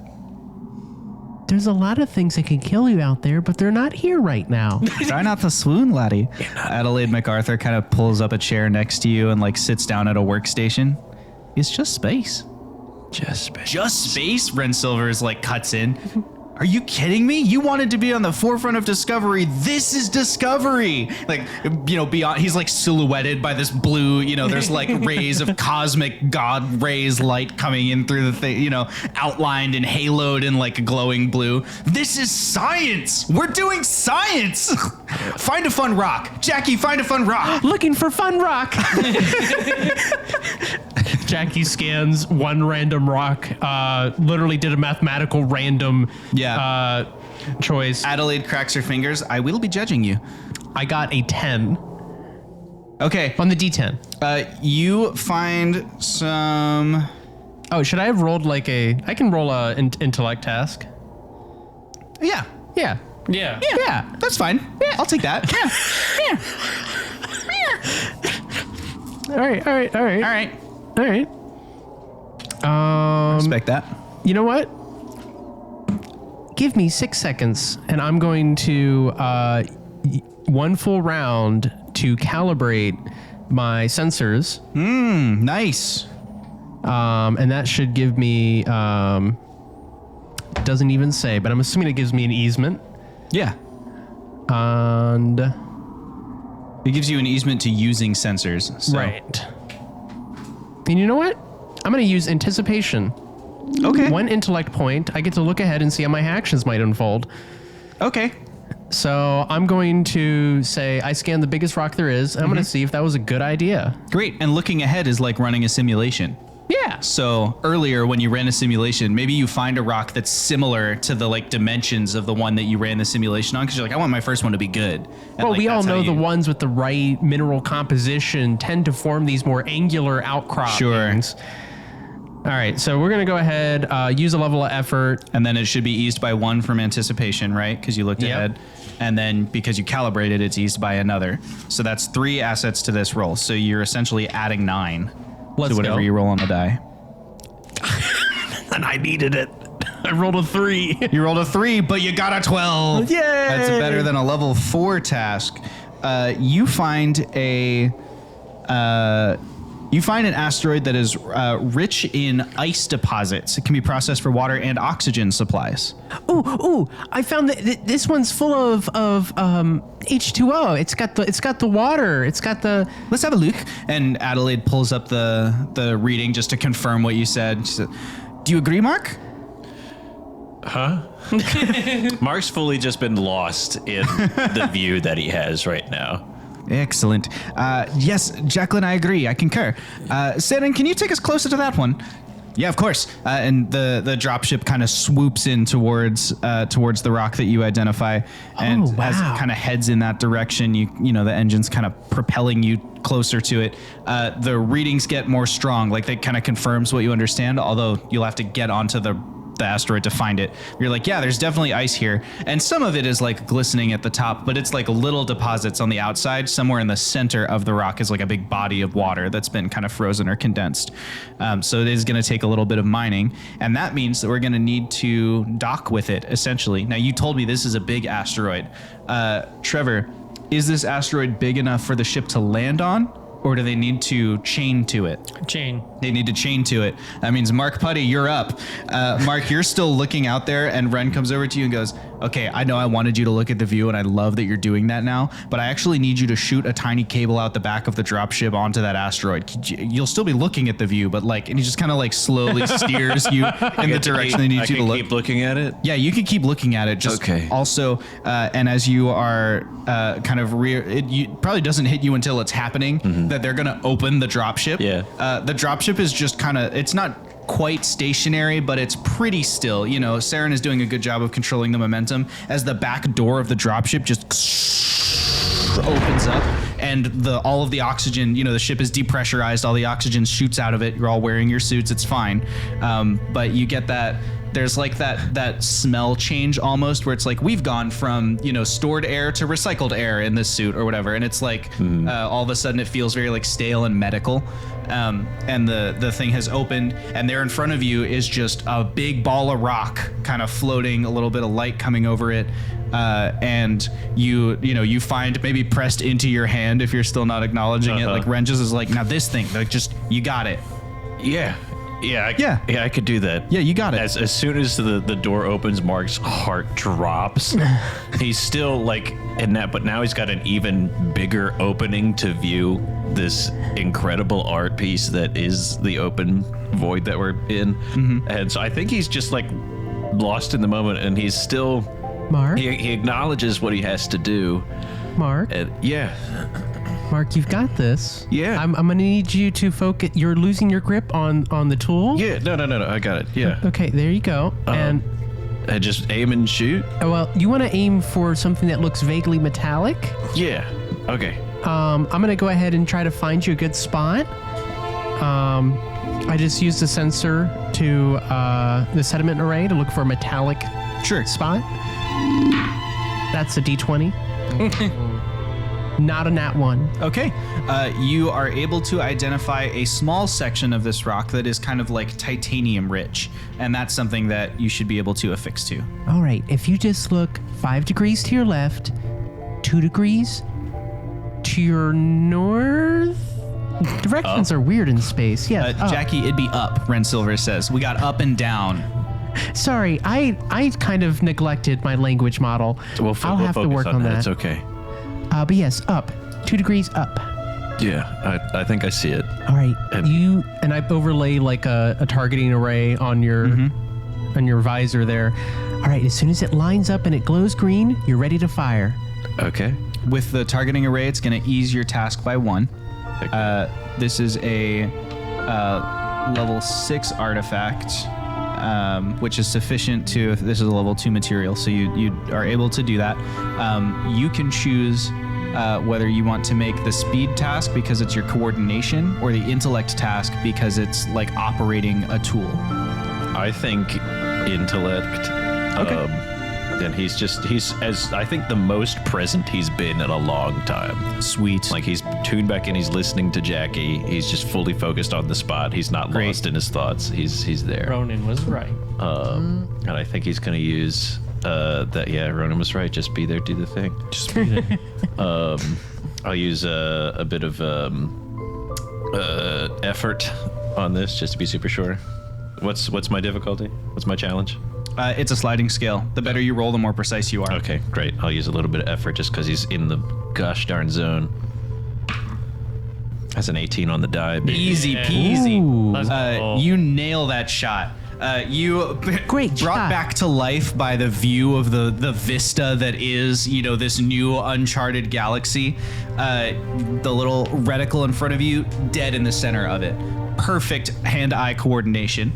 There's a lot of things that can kill you out there, but they're not here right now. Try not to swoon, laddie. Adelaide MacArthur kind of pulls up a chair next to you and like sits down at a workstation. It's just space. Just space. Just space? Ren Silvers like cuts in. Are you kidding me? You wanted to be on the forefront of discovery. This is discovery. Like, beyond, he's like silhouetted by this blue, there's like rays of cosmic god rays light coming in through the thing, outlined and haloed in like a glowing blue. This is science. We're doing science. Find a fun rock. JAQI, find a fun rock. Looking for fun rock. JAQI scans one random rock, literally did a mathematical random choice. Adelaide cracks her fingers. I will be judging you. I got a 10. Okay. On the D10. You find some... Oh, should I have rolled I can roll a intellect task. Yeah. Yeah. Yeah. Yeah. That's fine. Yeah. I'll take that. Yeah. All right. Respect that. You know what? Give me 6 seconds, and I'm going to one full round to calibrate my sensors. Nice. And that should give me, doesn't even say, but I'm assuming it gives me an easement. Yeah. And It gives you an easement to using sensors. So. right. And you know what? I'm going to use anticipation. Okay. 1 intellect point. I get to look ahead and see how my actions might unfold. Okay. So I'm going to say I scan the biggest rock there is. And I'm going to see if that was a good idea. Great. And looking ahead is like running a simulation. Yeah. So earlier when you ran a simulation, maybe you find a rock that's similar to the like dimensions of the one that you ran the simulation on, because you're like, I want my first one to be good. And, Well, like, we all that's how know the you- ones with the right mineral composition tend to form these more angular outcroppings. All right, so we're going to go ahead, use a level of effort. And then it should be eased by 1 from anticipation, right? Because you looked Yep. ahead. And then because you calibrated, it's eased by another. So that's 3 assets to this roll. So you're essentially adding 9 Let's to whatever go. you roll on the die. And I needed it. I rolled a 3. You rolled a 3, but you got a 12. Yay! That's better than a level 4 task. You find an asteroid that is rich in ice deposits. It can be processed for water and oxygen supplies. Ooh! I found that this one's full of H2O. It's got the water. It's got the. Let's have a look. And Adelaide pulls up the reading just to confirm what you said. She said, do you agree, Mark? Mark's fully just been lost in the view that he has right now. Excellent. Yes, JAQLINE, I agree. I concur. Saren, can you take us closer to that one? Yeah, of course. And the dropship kind of swoops in towards the rock that you identify, and Oh, wow. as it kind of heads in that direction, you know the engine's kind of propelling you closer to it. The readings get more strong, like that kind of confirms what you understand. Although you'll have to get onto the asteroid to find it. You're like, yeah, there's definitely ice here, and some of it is like glistening at the top, but it's like little deposits on the outside. Somewhere in the center of the rock is like a big body of water that's been kind of frozen or condensed. So it is going to take a little bit of mining, and that means that we're going to need to dock with it essentially. Now, you told me this is a big asteroid. Trevor, is this asteroid big enough for the ship to land on, or do they need to chain to it? Chain. They need to chain to it. That means Mark Putty, you're up. Mark, you're still looking out there, and Ren comes over to you and goes, okay, I know I wanted you to look at the view, and I love that you're doing that now, but I actually need you to shoot a tiny cable out the back of the dropship onto that asteroid. You'll still be looking at the view, but like, and he just kind of like slowly steers you in the direction they need you to look. Keep looking at it. Yeah, you can keep looking at it. Just Okay. Also, and as you are kind of it probably doesn't hit you until it's happening that they're gonna open the dropship. Yeah. The dropship is just kind of, it's not quite stationary, but it's pretty still. You know, Saren is doing a good job of controlling the momentum as the back door of the dropship just opens up, and all of the oxygen, you know, the ship is depressurized, all the oxygen shoots out of it. You're all wearing your suits, it's fine. But you get that there's like that smell change almost, where it's like we've gone from, you know, stored air to recycled air in this suit or whatever, and it's like all of a sudden it feels very like stale and medical. And the thing has opened, and there in front of you is just a big ball of rock kind of floating, a little bit of light coming over it. And you find maybe pressed into your hand, if you're still not acknowledging it, like Renges is like, now this thing, like, just, you got it. Yeah, I could do that. Yeah, you got it. As soon as the door opens, Mark's heart drops. He's still like in that, but now he's got an even bigger opening to view this incredible art piece that is the open void that we're in. And so I think he's just like lost in the moment, and he's still Mark? he acknowledges what he has to do. Mark? And yeah. Mark, you've got this. Yeah. I'm gonna need you to focus. You're losing your grip on the tool. Yeah, no, I got it. Yeah. Okay, there you go. And I just aim and shoot. well, you want to aim for something that looks vaguely metallic. Yeah. Okay. I'm gonna go ahead and try to find you a good spot. I just used the sensor to the sediment array to look for a metallic spot. That's a D20. Not a nat 1. Okay. You are able to identify a small section of this rock that is kind of like titanium rich, and that's something that you should be able to affix to. All right, if you just look 5 degrees to your left, 2 degrees to your north, Directions are weird in space. Yes. up. JAQI, it'd be up, Ren Silver says. We got up and down. Sorry, I kind of neglected my language model. We'll I'll have to focus work on that. It's okay. But yes, up. 2 degrees up. Yeah, I think I see it. All right. And- And I overlay like a targeting array on your visor there. All right. As soon as it lines up and it glows green, you're ready to fire. Okay. With the targeting array, it's going to ease your task by 1. This is a level 6 artifact, which is sufficient to. This is a level 2 material, so you are able to do that. You can choose whether you want to make the speed task because it's your coordination, or the intellect task because it's like operating a tool. I think intellect. Okay. And he's as I think the most present he's been in a long time. Sweet. Like he's tuned back in, he's listening to JAQI, he's just fully focused on the spot. He's not lost in his thoughts. He's there. Ronan was right. And I think he's gonna use that. Yeah, Ronan was right. Just be there, do the thing. Just be there. I'll use a bit of effort on this just to be super sure. What's my difficulty? What's my challenge? It's a sliding scale. The better you roll, the more precise you are. Okay, great. I'll use a little bit of effort just because he's in the gosh darn zone. That's an 18 on the die, baby. Easy peasy. Let's go. You nail that shot. You Great brought shot. back to life by the view of the vista that is, this new uncharted galaxy. The little reticle in front of you, dead in the center of it. Perfect hand-eye coordination.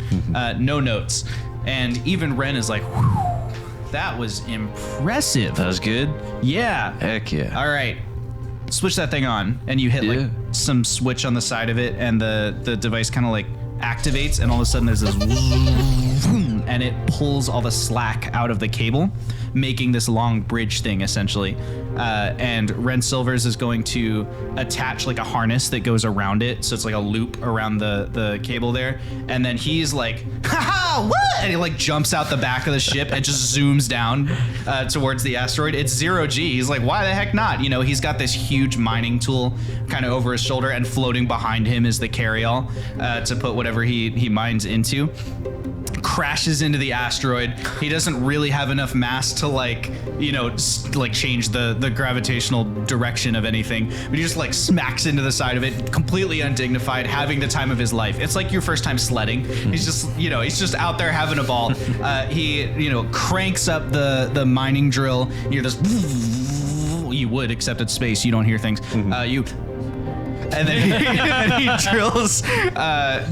No notes. And even Ren is like, whew, that was impressive. That was good? Yeah. Heck yeah. All right. Switch that thing on, and you hit like some switch on the side of it, and the device kind of like activates, and all of a sudden there's this and it pulls all the slack out of the cable, making this long bridge thing essentially. And Ren Silvers is going to attach like a harness that goes around it, so it's like a loop around the cable there. And then he's like, "Ha what?" And he like jumps out the back of the ship and just zooms down towards the asteroid. It's 0G. He's like, why the heck not? He's got this huge mining tool kind of over his shoulder, and floating behind him is the carryall to put whatever he mines into. Crashes into the asteroid. He doesn't really have enough mass to change the gravitational direction of anything, but he just like smacks into the side of it, completely undignified, having the time of his life. It's like your first time sledding. He's just he's just out there having a ball. He cranks up the mining drill. You hear this. You would, except it's space. You don't hear things. And then he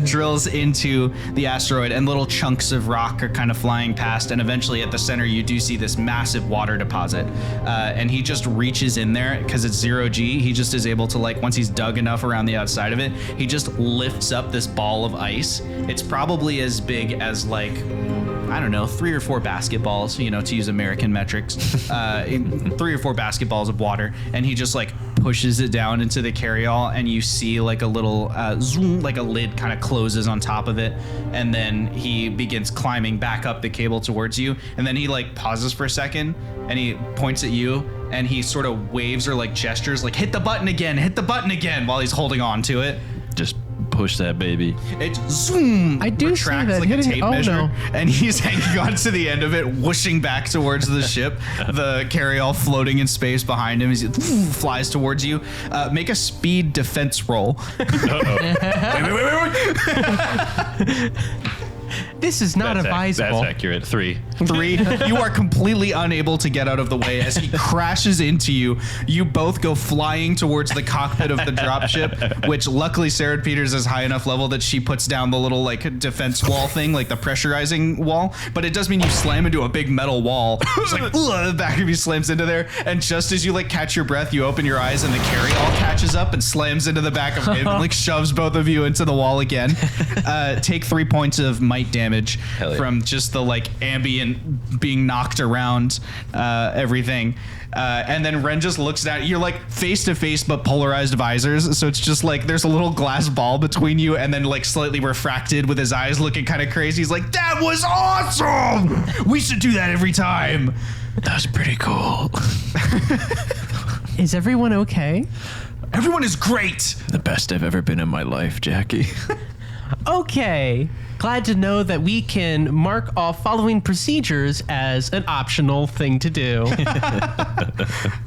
drills into the asteroid, and little chunks of rock are kind of flying past, and eventually at the center you do see this massive water deposit. And he just reaches in there, because it's 0G, he just is able to, once he's dug enough around the outside of it, he just lifts up this ball of ice. It's probably as big as 3 or 4 basketballs, to use American metrics, 3 or 4 basketballs of water, and he just pushes it down into the carryall, and you see a little zoom, a lid kind of closes on top of it, and then he begins climbing back up the cable towards you, and then he pauses for a second, and he points at you, and he sort of waves or gestures hit the button again, while he's holding on to it. Just push that baby. It zoom. I do see retracts that like a hitting- tape oh, measure, no. and he's hanging on to the end of it, whooshing back towards the ship. The carryall floating in space behind him as he flies towards you. Make a speed defense roll. Wait. This is not advisable. That's accurate. 3. 3. You are completely unable to get out of the way as he crashes into you. You both go flying towards the cockpit of the dropship, which luckily Sarah Peters is high enough level that she puts down the little defense wall thing, the pressurizing wall. But it does mean you slam into a big metal wall. It's the back of you slams into there, and just as you catch your breath, you open your eyes, and the carryall catches up and slams into the back of him and shoves both of you into the wall again. Take 3 points of might damage from just the ambient being knocked around everything. And then Ren just looks at you're face to face but polarized visors, so it's just there's a little glass ball between you, and then slightly refracted with his eyes looking kind of crazy. He's like, that was awesome, we should do that every time. That was pretty cool. Is everyone okay? Everyone is great. The best I've ever been in my life, JAQI. Okay. Glad to know that we can mark off following procedures as an optional thing to do.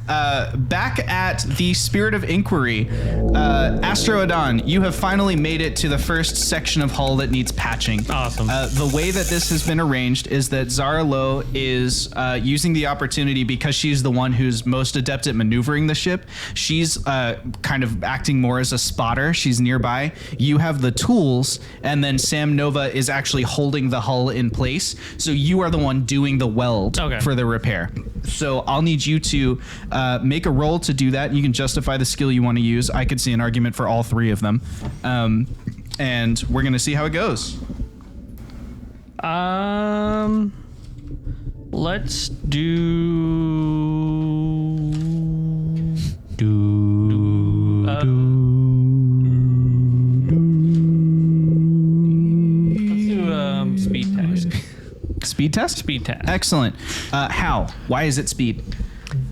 Back at the Spirit of Inquiry, Astro Adon, you have finally made it to the first section of hull that needs patching. Awesome. The way that this has been arranged is that Zara Lo is using the opportunity because she's the one who's most adept at maneuvering the ship. She's kind of acting more as a spotter. She's nearby. You have the tools, and then Sam Nova is actually holding the hull in place. So you are the one doing the weld for the repair. So I'll need you to make a roll to do that. You can justify the skill you want to use. I could see an argument for all three of them. And we're going to see how it goes. Let's do. Speed test. Speed test? Speed test. Excellent. How? Why is it speed?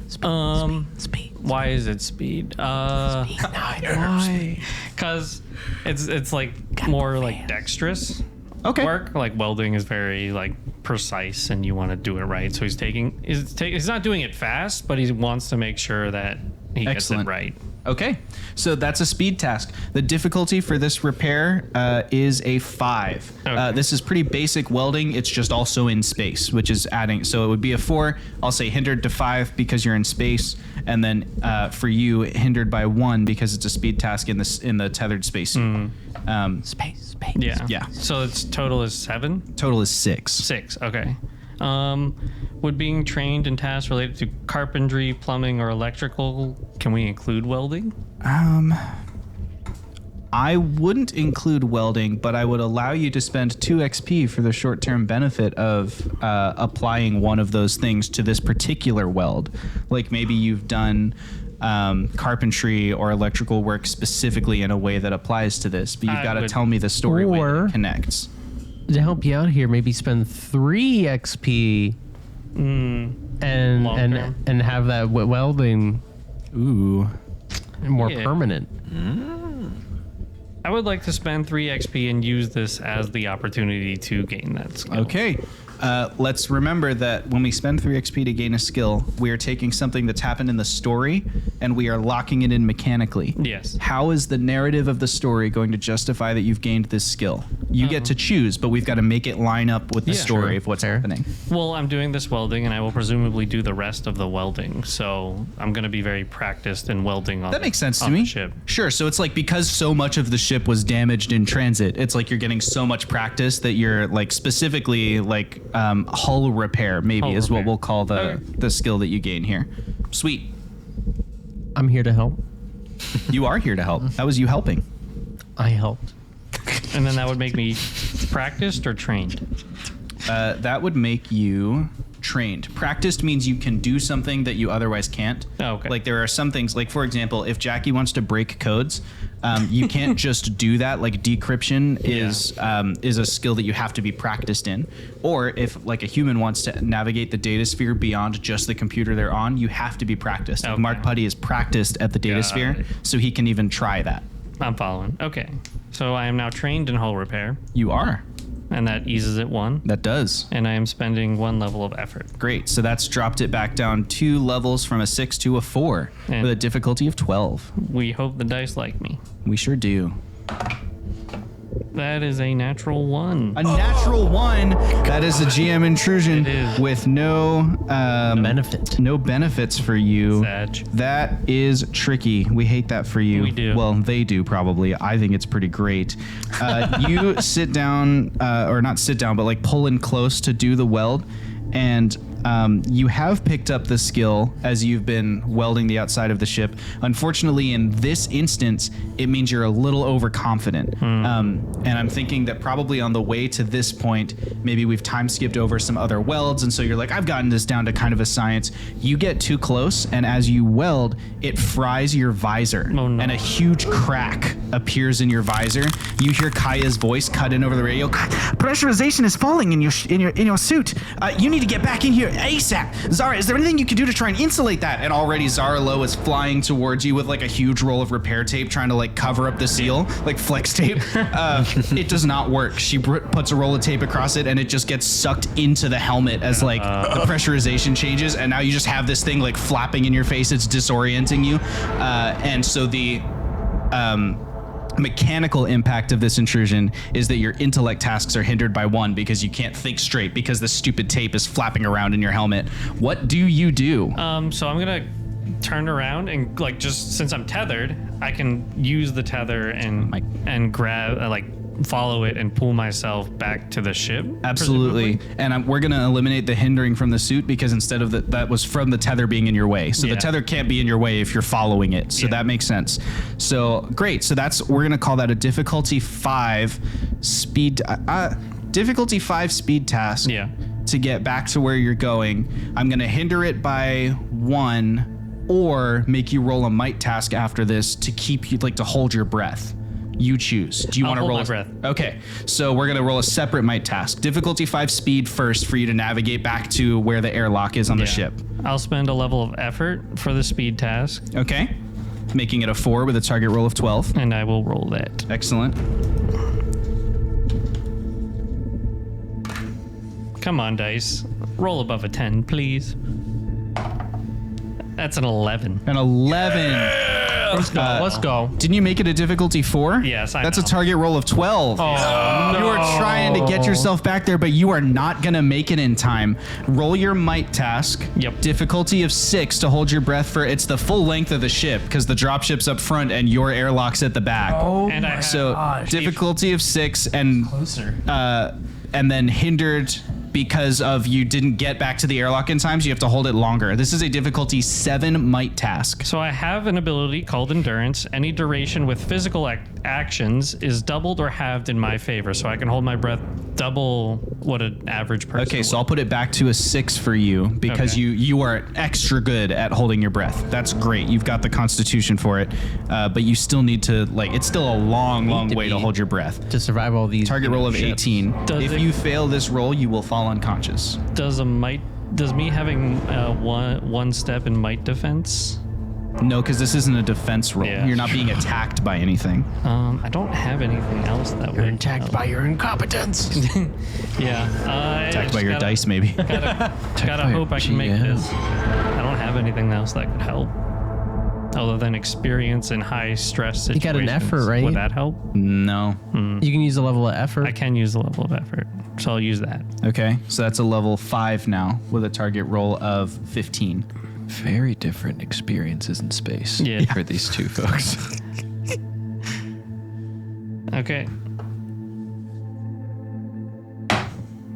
Speed. Why is it speed? Why? Because it's like more like dexterous. Okay. Work like welding is very like precise, and you want to do it right. So he's not doing it fast, but he wants to make sure that he gets it right. Okay, so that's a speed task. The difficulty for this repair is a 5. Okay. This is pretty basic welding. It's just also in space, which is adding. So it would be a 4. I'll say hindered to 5 because you're in space, and then for you hindered by 1 because it's a speed task in the tethered space. Space. Yeah. So its total is 7. Total is 6. 6. Okay. Would being trained in tasks related to carpentry, plumbing, or electrical, can we include welding? I wouldn't include welding, but I would allow you to spend 2 XP for the short-term benefit of applying one of those things to this particular weld. Like maybe you've done carpentry or electrical work specifically in a way that applies to this, but you've got to tell me the story where it connects. To help you out here, maybe spend 3 XP and have that welding more permanent. I would like to spend 3 XP and use this as the opportunity to gain that skill. Okay. Let's remember that when we spend 3 XP to gain a skill, we are taking something that's happened in the story and we are locking it in mechanically. Yes. How is the narrative of the story going to justify that you've gained this skill? You get to choose, but we've got to make it line up with the story of what's happening. Well, I'm doing this welding, and I will presumably do the rest of the welding. So I'm going to be very practiced in welding on that makes sense to the me. Ship. Sure. So it's like because so much of the ship was damaged in transit, it's like you're getting so much practice that you're like specifically like hull repair maybe is what we'll call the skill that you gain here. Sweet. I'm here to help. You are here to help. That was you helping. I helped. And then that would make me practiced or trained? That would make you trained. Practiced means you can do something that you otherwise can't. Oh, okay. Like there are some things, like for example, if JAQI wants to break codes, you can't just do that. Like decryption is a skill that you have to be practiced in. Or if like a human wants to navigate the data sphere beyond just the computer they're on, you have to be practiced. Okay. Mark Putty is practiced at the data sphere, so he can even try that. I'm following. Okay. So I am now trained in hull repair, You are. and that eases it 1. That does. And I am spending 1 level of effort. Great. So that's dropped it back down 2 levels from a 6 to a 4 And- with a difficulty of 12. We hope the dice like me. We sure do. That is a natural 1. A natural 1. That is a GM intrusion It is. with no Benefit. no benefits for you. Sag. That is tricky. We hate that for you. We do. Well, they do probably. I think it's pretty great. You sit down, or not sit down, but like pull in close to do the weld, and you have picked up the skill as you've been welding the outside of the ship. Unfortunately, in this instance, it means you're a little overconfident. And I'm thinking that probably on the way to this point, maybe we've time skipped over some other welds, and so you're like, I've gotten this down to kind of a science. You get too close, and as you weld, it fries your visor, Oh, no. and a huge crack appears in your visor. You hear Kaya's voice cut in over the radio. Pressurization is falling in your suit. You need to get back in here. ASAP. Zara, is there anything you can do to try and insulate that? And already Zara Lo is flying towards you with like a huge roll of repair tape, trying to like cover up the seal, like flex tape. It does not work. She puts a roll of tape across it, and it just gets sucked into the helmet as like the pressurization changes, and now you just have this thing like flapping in your face. It's disorienting you, and so the mechanical impact of this intrusion is that your intellect tasks are hindered by 1 because you can't think straight because the stupid tape is flapping around in your helmet. What do you do? So I'm gonna turn around and like, just since I'm tethered, I can use the tether and grab follow it and pull myself back to the ship. Absolutely. And we're going to eliminate the hindering from the suit because instead of that was from the tether being in your way. So the tether can't be in your way if you're following it. So that makes sense. So great. So we're going to call that a difficulty 5 speed task. Yeah. To get back to where you're going. I'm going to hinder it by 1 or make you roll a might task after this to keep you to hold your breath. You choose. Do you want to roll my breath? Okay, so we're gonna roll a separate might task. Difficulty 5 speed first for you to navigate back to where the airlock is on the ship. I'll spend a level of effort for the speed task. Okay, making it a 4 with a target roll of 12. And I will roll that. Excellent. Come on, dice. Roll above a 10, please. That's an 11. An 11. Let's go. Didn't you make it a difficulty 4? Yes, That's know. a target roll of 12. Oh, You are trying to get yourself back there, but you are not going to make it in time. Roll your might task. Yep. Difficulty of 6 to hold your breath for, it's the full length of the ship because the dropship's up front and your airlock's at the back. And I have, So difficulty of 6 and Closer. And then hindered because of you didn't get back to the airlock in time, so you have to hold it longer. This is a difficulty 7 might task. So I have an ability called Endurance. Any duration with physical actions is doubled or halved in my favor, so I can hold my breath double what an average person Okay, so would. I'll put it back to a 6 for you because Okay. you are extra good at holding your breath. That's great. You've got the constitution for it, but you still need to it's still a long way to hold your breath. To survive all these. Target roll of ships. 18. Does If it- you fail this roll, you will fall unconscious. Does me having one step in might defense? No, because this isn't a defense roll. Yeah. You're not being attacked by anything. I don't have anything else that You're would. attacked by your incompetence. Yeah. Attacked by your dice, maybe. Gotta hope I can make this. I don't have anything else that could help. Other than experience in high stress situations. got an effort, right? Would that help? No. You can use a level of effort. I can use the level of effort, so I'll use that. Okay, so that's a level 5 now with a target roll of 15. Very different experiences in space Yeah. for these two folks. Okay.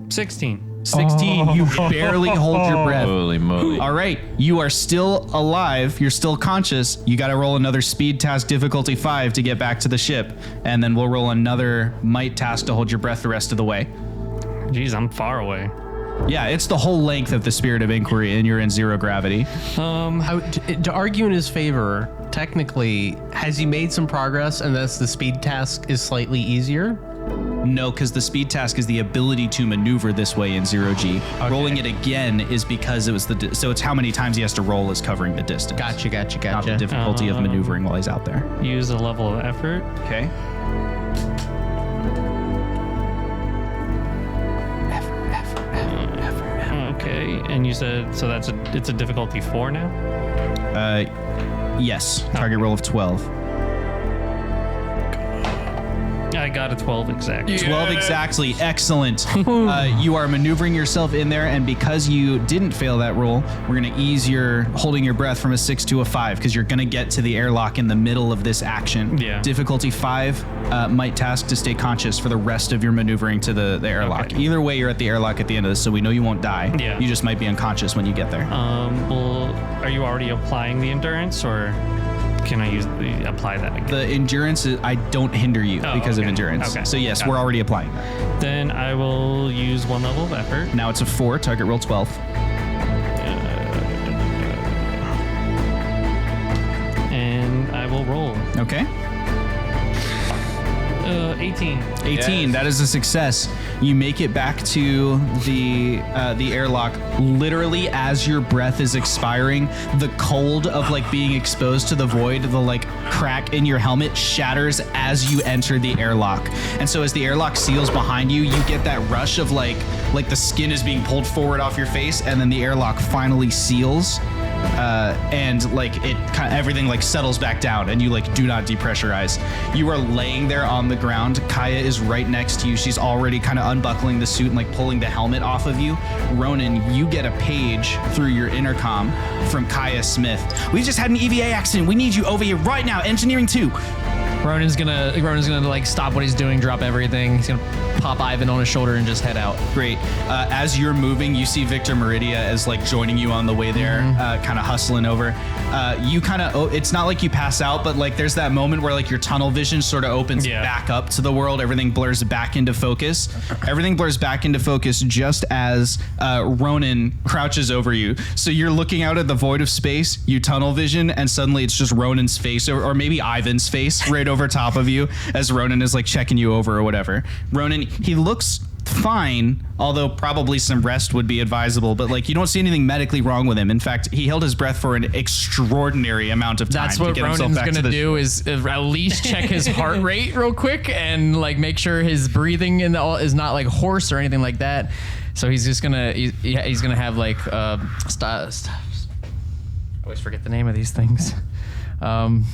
16. 16, you barely hold your breath. Holy moly. All right, you are still alive. You're still conscious. You got to roll another speed task difficulty 5 to get back to the ship. And then we'll roll another might task to hold your breath the rest of the way. Jeez, I'm far away. Yeah, it's the whole length of the Spirit of Inquiry, and you're in 0 gravity. To argue in his favor, technically, has he made some progress and thus the speed task is slightly easier? No, because the speed task is the ability to maneuver this way in 0G. Okay. Rolling it again is because it was so it's how many times he has to roll is covering the distance. Gotcha. Not the difficulty of maneuvering while he's out there. Use a level of effort. Okay. Okay, and you said so it's a difficulty 4 now. Yes. Target roll of 12. I got a 12 exactly. 12 exactly. Excellent. You are maneuvering yourself in there, and because you didn't fail that roll, we're going to ease your holding your breath from a 6 to a 5 because you're going to get to the airlock in the middle of this action. Yeah. Difficulty 5 might task to stay conscious for the rest of your maneuvering to the airlock. Okay. Either way, you're at the airlock at the end of this, so we know you won't die. Yeah. You just might be unconscious when you get there. Well, are you already applying the endurance, or can I apply that again? The endurance, I don't hinder you because of okay. endurance. Okay. So yes, Got we're it. already applying that. Then I will use 1 level of effort. Now it's a 4, target roll 12. And I will roll. Okay. 18. 18. That is a success. You make it back to the airlock. Literally, as your breath is expiring, the cold of like being exposed to the void, the like crack in your helmet shatters as you enter the airlock. And so as the airlock seals behind you, you get that rush of like the skin is being pulled forward off your face, and then the airlock finally seals. And like it kind of everything like settles back down, and you like do not depressurize. You are laying there on the ground. Kaya is right next to you. She's already kind of unbuckling the suit and like pulling the helmet off of you. Ronan, you get a page through your intercom from Kaya Smith. We just had an EVA accident. We need you over here right now. Engineering 2. Ronan's gonna like stop what he's doing, drop everything. He's gonna pop Ivan on his shoulder and just head out. Great. As you're moving, you see Victor Meridia as like joining you on the way there, kind of hustling over. You kind of, it's not like you pass out, but like there's that moment where like your tunnel vision sort of opens back up to the world. Everything blurs back into focus. Everything blurs back into focus just as Ronan crouches over you. So you're looking out at the void of space, you tunnel vision, and suddenly it's just Ronan's face, or maybe Ivan's face right over top of you as Ronan is like checking you over or whatever. Ronan, he looks fine, although probably some rest would be advisable, but like you don't see anything medically wrong with him. In fact, he held his breath for an extraordinary amount of time. That's what Ronan's gonna do is at least check his heart rate real quick and like make sure his breathing is not like hoarse or anything like that. So he's just gonna he's gonna have like I always forget the name of these things. The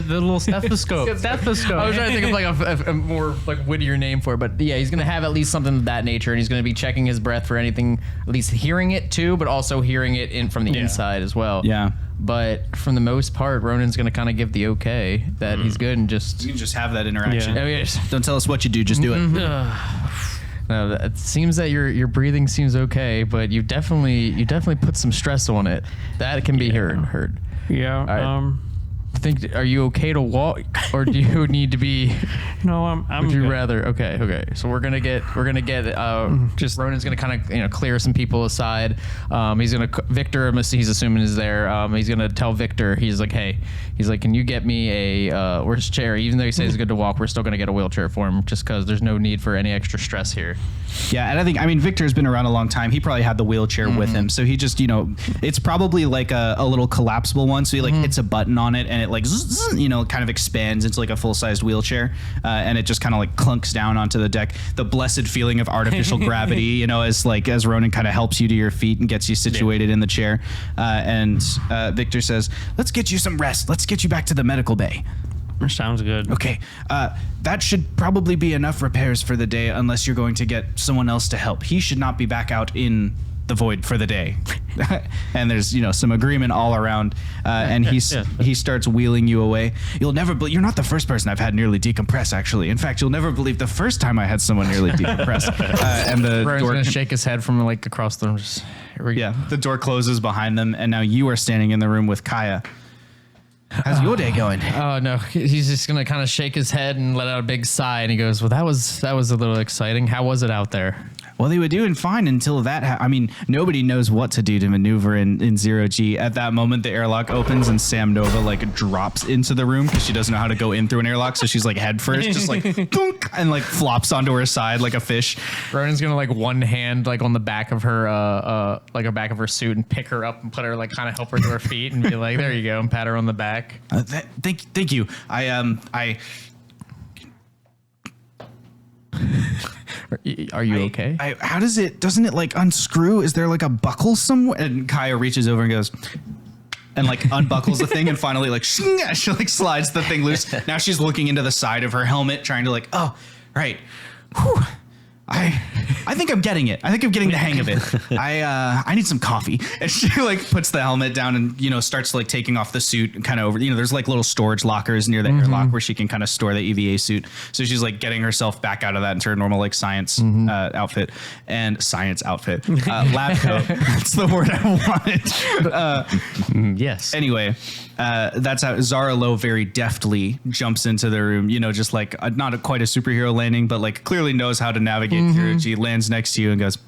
little stethoscope. I was trying to think of like a more like wittier name for it, but yeah, he's gonna have at least something of that nature, and he's gonna be checking his breath for anything, at least hearing it too, but also hearing it in from the inside as well. Yeah. But from the most part, Ronan's gonna kind of give the okay that he's good and just You can just have that interaction. Oh, yes. Don't tell us what you do, just do it. No, it seems that your breathing seems okay, but you definitely put some stress on it. That can be heard. Yeah. Right. Are you okay to walk, or do you need to be? No, I'm. Would you good. rather? Okay. So we're gonna get. Just Ronan's gonna kind of clear some people aside. He's gonna Victor. He's assuming is there. He's gonna tell Victor. He's like, hey. He's like, can you get me a where's chair? Even though he says it's good to walk, we're still gonna get a wheelchair for him, just because there's no need for any extra stress here. Yeah, and I mean, Victor's been around a long time. He probably had the wheelchair with him, so he just, it's probably like a little collapsible one. So he like hits a button on it, and it like, kind of expands into like a full-sized wheelchair, and it just kind of like clunks down onto the deck. The blessed feeling of artificial gravity, as Ronan kind of helps you to your feet and gets you situated in the chair. And Victor says, "Let's get you some rest. Let's get you back to the medical bay." Sounds good. Okay, that should probably be enough repairs for the day, unless you're going to get someone else to help. He should not be back out in the void for the day. And there's some agreement all around, and he starts wheeling you away. You're not the first person I've had nearly decompress, actually. In fact, you'll never believe the first time I had someone nearly decompress. And the Ronan's door gonna shake his head from like across the room. the door closes behind them, and now you are standing in the room with Kaya. How's your day going? Oh no, he's just gonna kind of shake his head and let out a big sigh, and he goes, "Well, that was a little exciting. How was it out there?" Well, they were doing fine until that. Nobody knows what to do to maneuver in zero G. At that moment, the airlock opens and Sam Nova like drops into the room because she doesn't know how to go in through an airlock. So she's like head first, just like thunk, and like flops onto her side like a fish. Ronan's gonna like one hand like on the back of her back of her suit and pick her up and put her like kind of help her to her feet and be like, "There you go," and pat her on the back. Thank you. Are you okay? How doesn't it like unscrew? Is there like a buckle somewhere? And Kaya reaches over and goes, and like unbuckles the thing, and finally like she like slides the thing loose. Now she's looking into the side of her helmet, trying to like, oh, right. Whew. I think I'm getting it. I think I'm getting the hang of it. I need some coffee. And she like puts the helmet down and starts like taking off the suit and kind of over. There's like little storage lockers near the airlock where she can kind of store the EVA suit. So she's like getting herself back out of that into her normal like science outfit and science outfit lab coat. That's the word I wanted. Yes. Anyway, that's how Zara Lo very deftly jumps into the room. Just like not quite a superhero landing, but like clearly knows how to navigate through. She lands next to you and goes,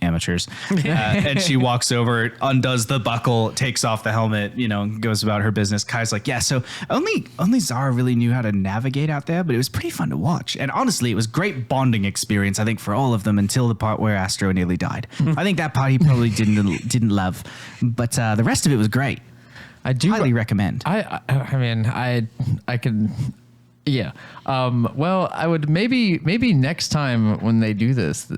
amateurs. And she walks over, undoes the buckle, takes off the helmet, goes about her business. Kai's like, yeah, so only Zara really knew how to navigate out there, but it was pretty fun to watch. And honestly, it was great bonding experience, I think, for all of them until the part where Astro nearly died. I think that part he probably didn't love, but the rest of it was great. I do highly recommend. I mean, I could, yeah. Well, I would maybe next time when they do this,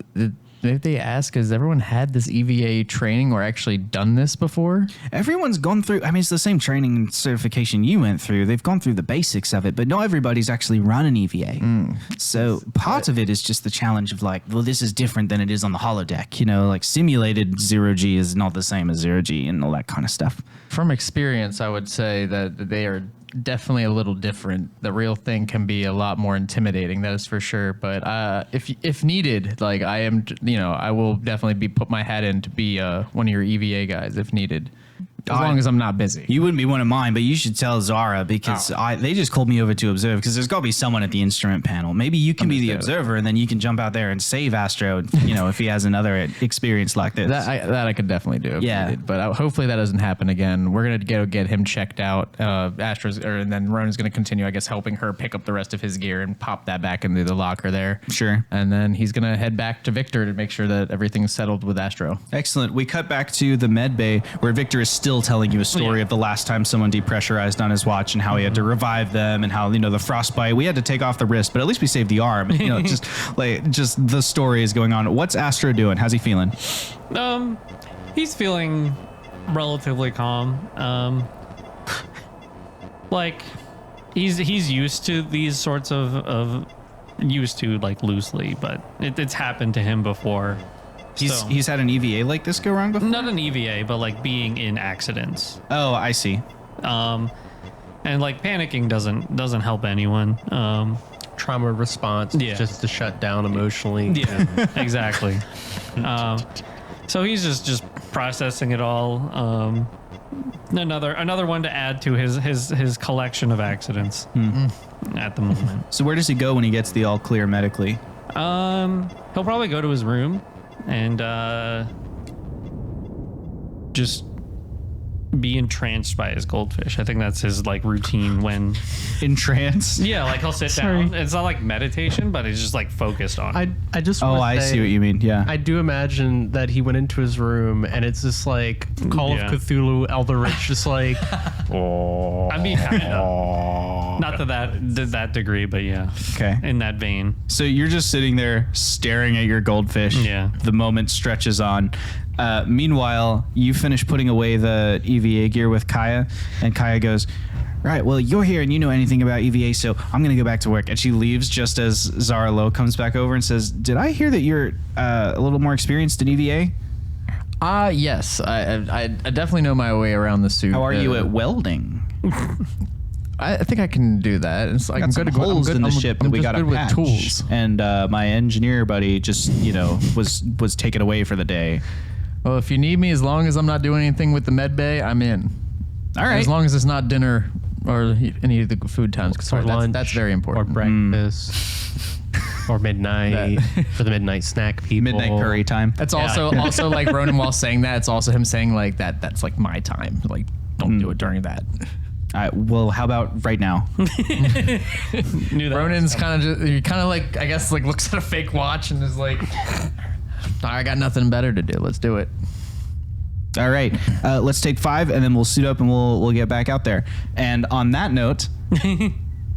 if they ask, has everyone had this EVA training or actually done this before? Everyone's gone through, I mean, it's the same training and certification you went through. They've gone through the basics of it, but not everybody's actually run an EVA. So part of it is just the challenge of like, well, this is different than it is on the holodeck. Like simulated 0G is not the same as 0G and all that kind of stuff. From experience, I would say that they are definitely a little different. The real thing can be a lot more intimidating, that is for sure. But if needed, like I am, I will definitely put my hat in to be one of your EVA guys if needed. As long as I'm not busy. You wouldn't be one of mine, but you should tell Zara because they just called me over to observe because there's got to be someone at the instrument panel. Maybe you can be the observer and then you can jump out there and save Astro, if he has another experience like this. That I could definitely do. Yeah. Needed, but hopefully that doesn't happen again. We're going to go get him checked out. And then Ronan's going to continue, I guess, helping her pick up the rest of his gear and pop that back into the locker there. Sure. And then he's going to head back to Victor to make sure that everything's settled with Astro. Excellent. We cut back to the med bay where Victor is still telling you a story of the last time someone depressurized on his watch and how he had to revive them and how, the frostbite, we had to take off the wrist, but at least we saved the arm. And, just the story is going on. What's Astro doing? How's he feeling? He's feeling relatively calm. He's used to these sorts of used to like loosely, but it's happened to him before. He's had an EVA like this go wrong before? Not an EVA, but like being in accidents. Oh, I see. And like panicking doesn't help anyone. Trauma response, just to shut down emotionally. Yeah, exactly. So he's just processing it all. Another one to add to his collection of accidents at the moment. So where does he go when he gets the all clear medically? He'll probably go to his room and just be entranced by his goldfish. I think that's his like routine when entranced. Yeah, like he'll sit down. It's not like meditation, but he's just like focused on it. I just I see what you mean. Yeah, I do imagine that he went into his room and it's just like Call of Cthulhu, Eldritch, just like. I mean, kind of. Not to that degree, but yeah. Okay. In that vein. So you're just sitting there staring at your goldfish. Yeah. The moment stretches on. Meanwhile, you finish putting away the EVA gear with Kaya, and Kaya goes, right, well, you're here and you know anything about EVA, so I'm going to go back to work. And she leaves just as Zara Lo comes back over and says, did I hear that you're a little more experienced in EVA? Yes. I definitely know my way around the suit. How are you at welding? I think I can do that. It's like got some holes in the ship that we got to patch. With tools. And my engineer buddy just, was taken away for the day. Well, if you need me, as long as I'm not doing anything with the med bay, I'm in. All right. As long as it's not dinner or any of the food times. Sorry, that's very important. Or breakfast. Or midnight for the midnight snack people. Midnight curry time. That's also like Ronan while saying that. It's also him saying like that's like my time. Like don't do it during that. All right, well, how about right now? Ronan's kind of like I guess like looks at a fake watch and is like, I got nothing better to do. Let's do it. All right, let's take 5 and then we'll suit up and we'll get back out there. And on that note,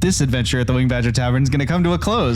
this adventure at the Wing Badger Tavern is going to come to a close.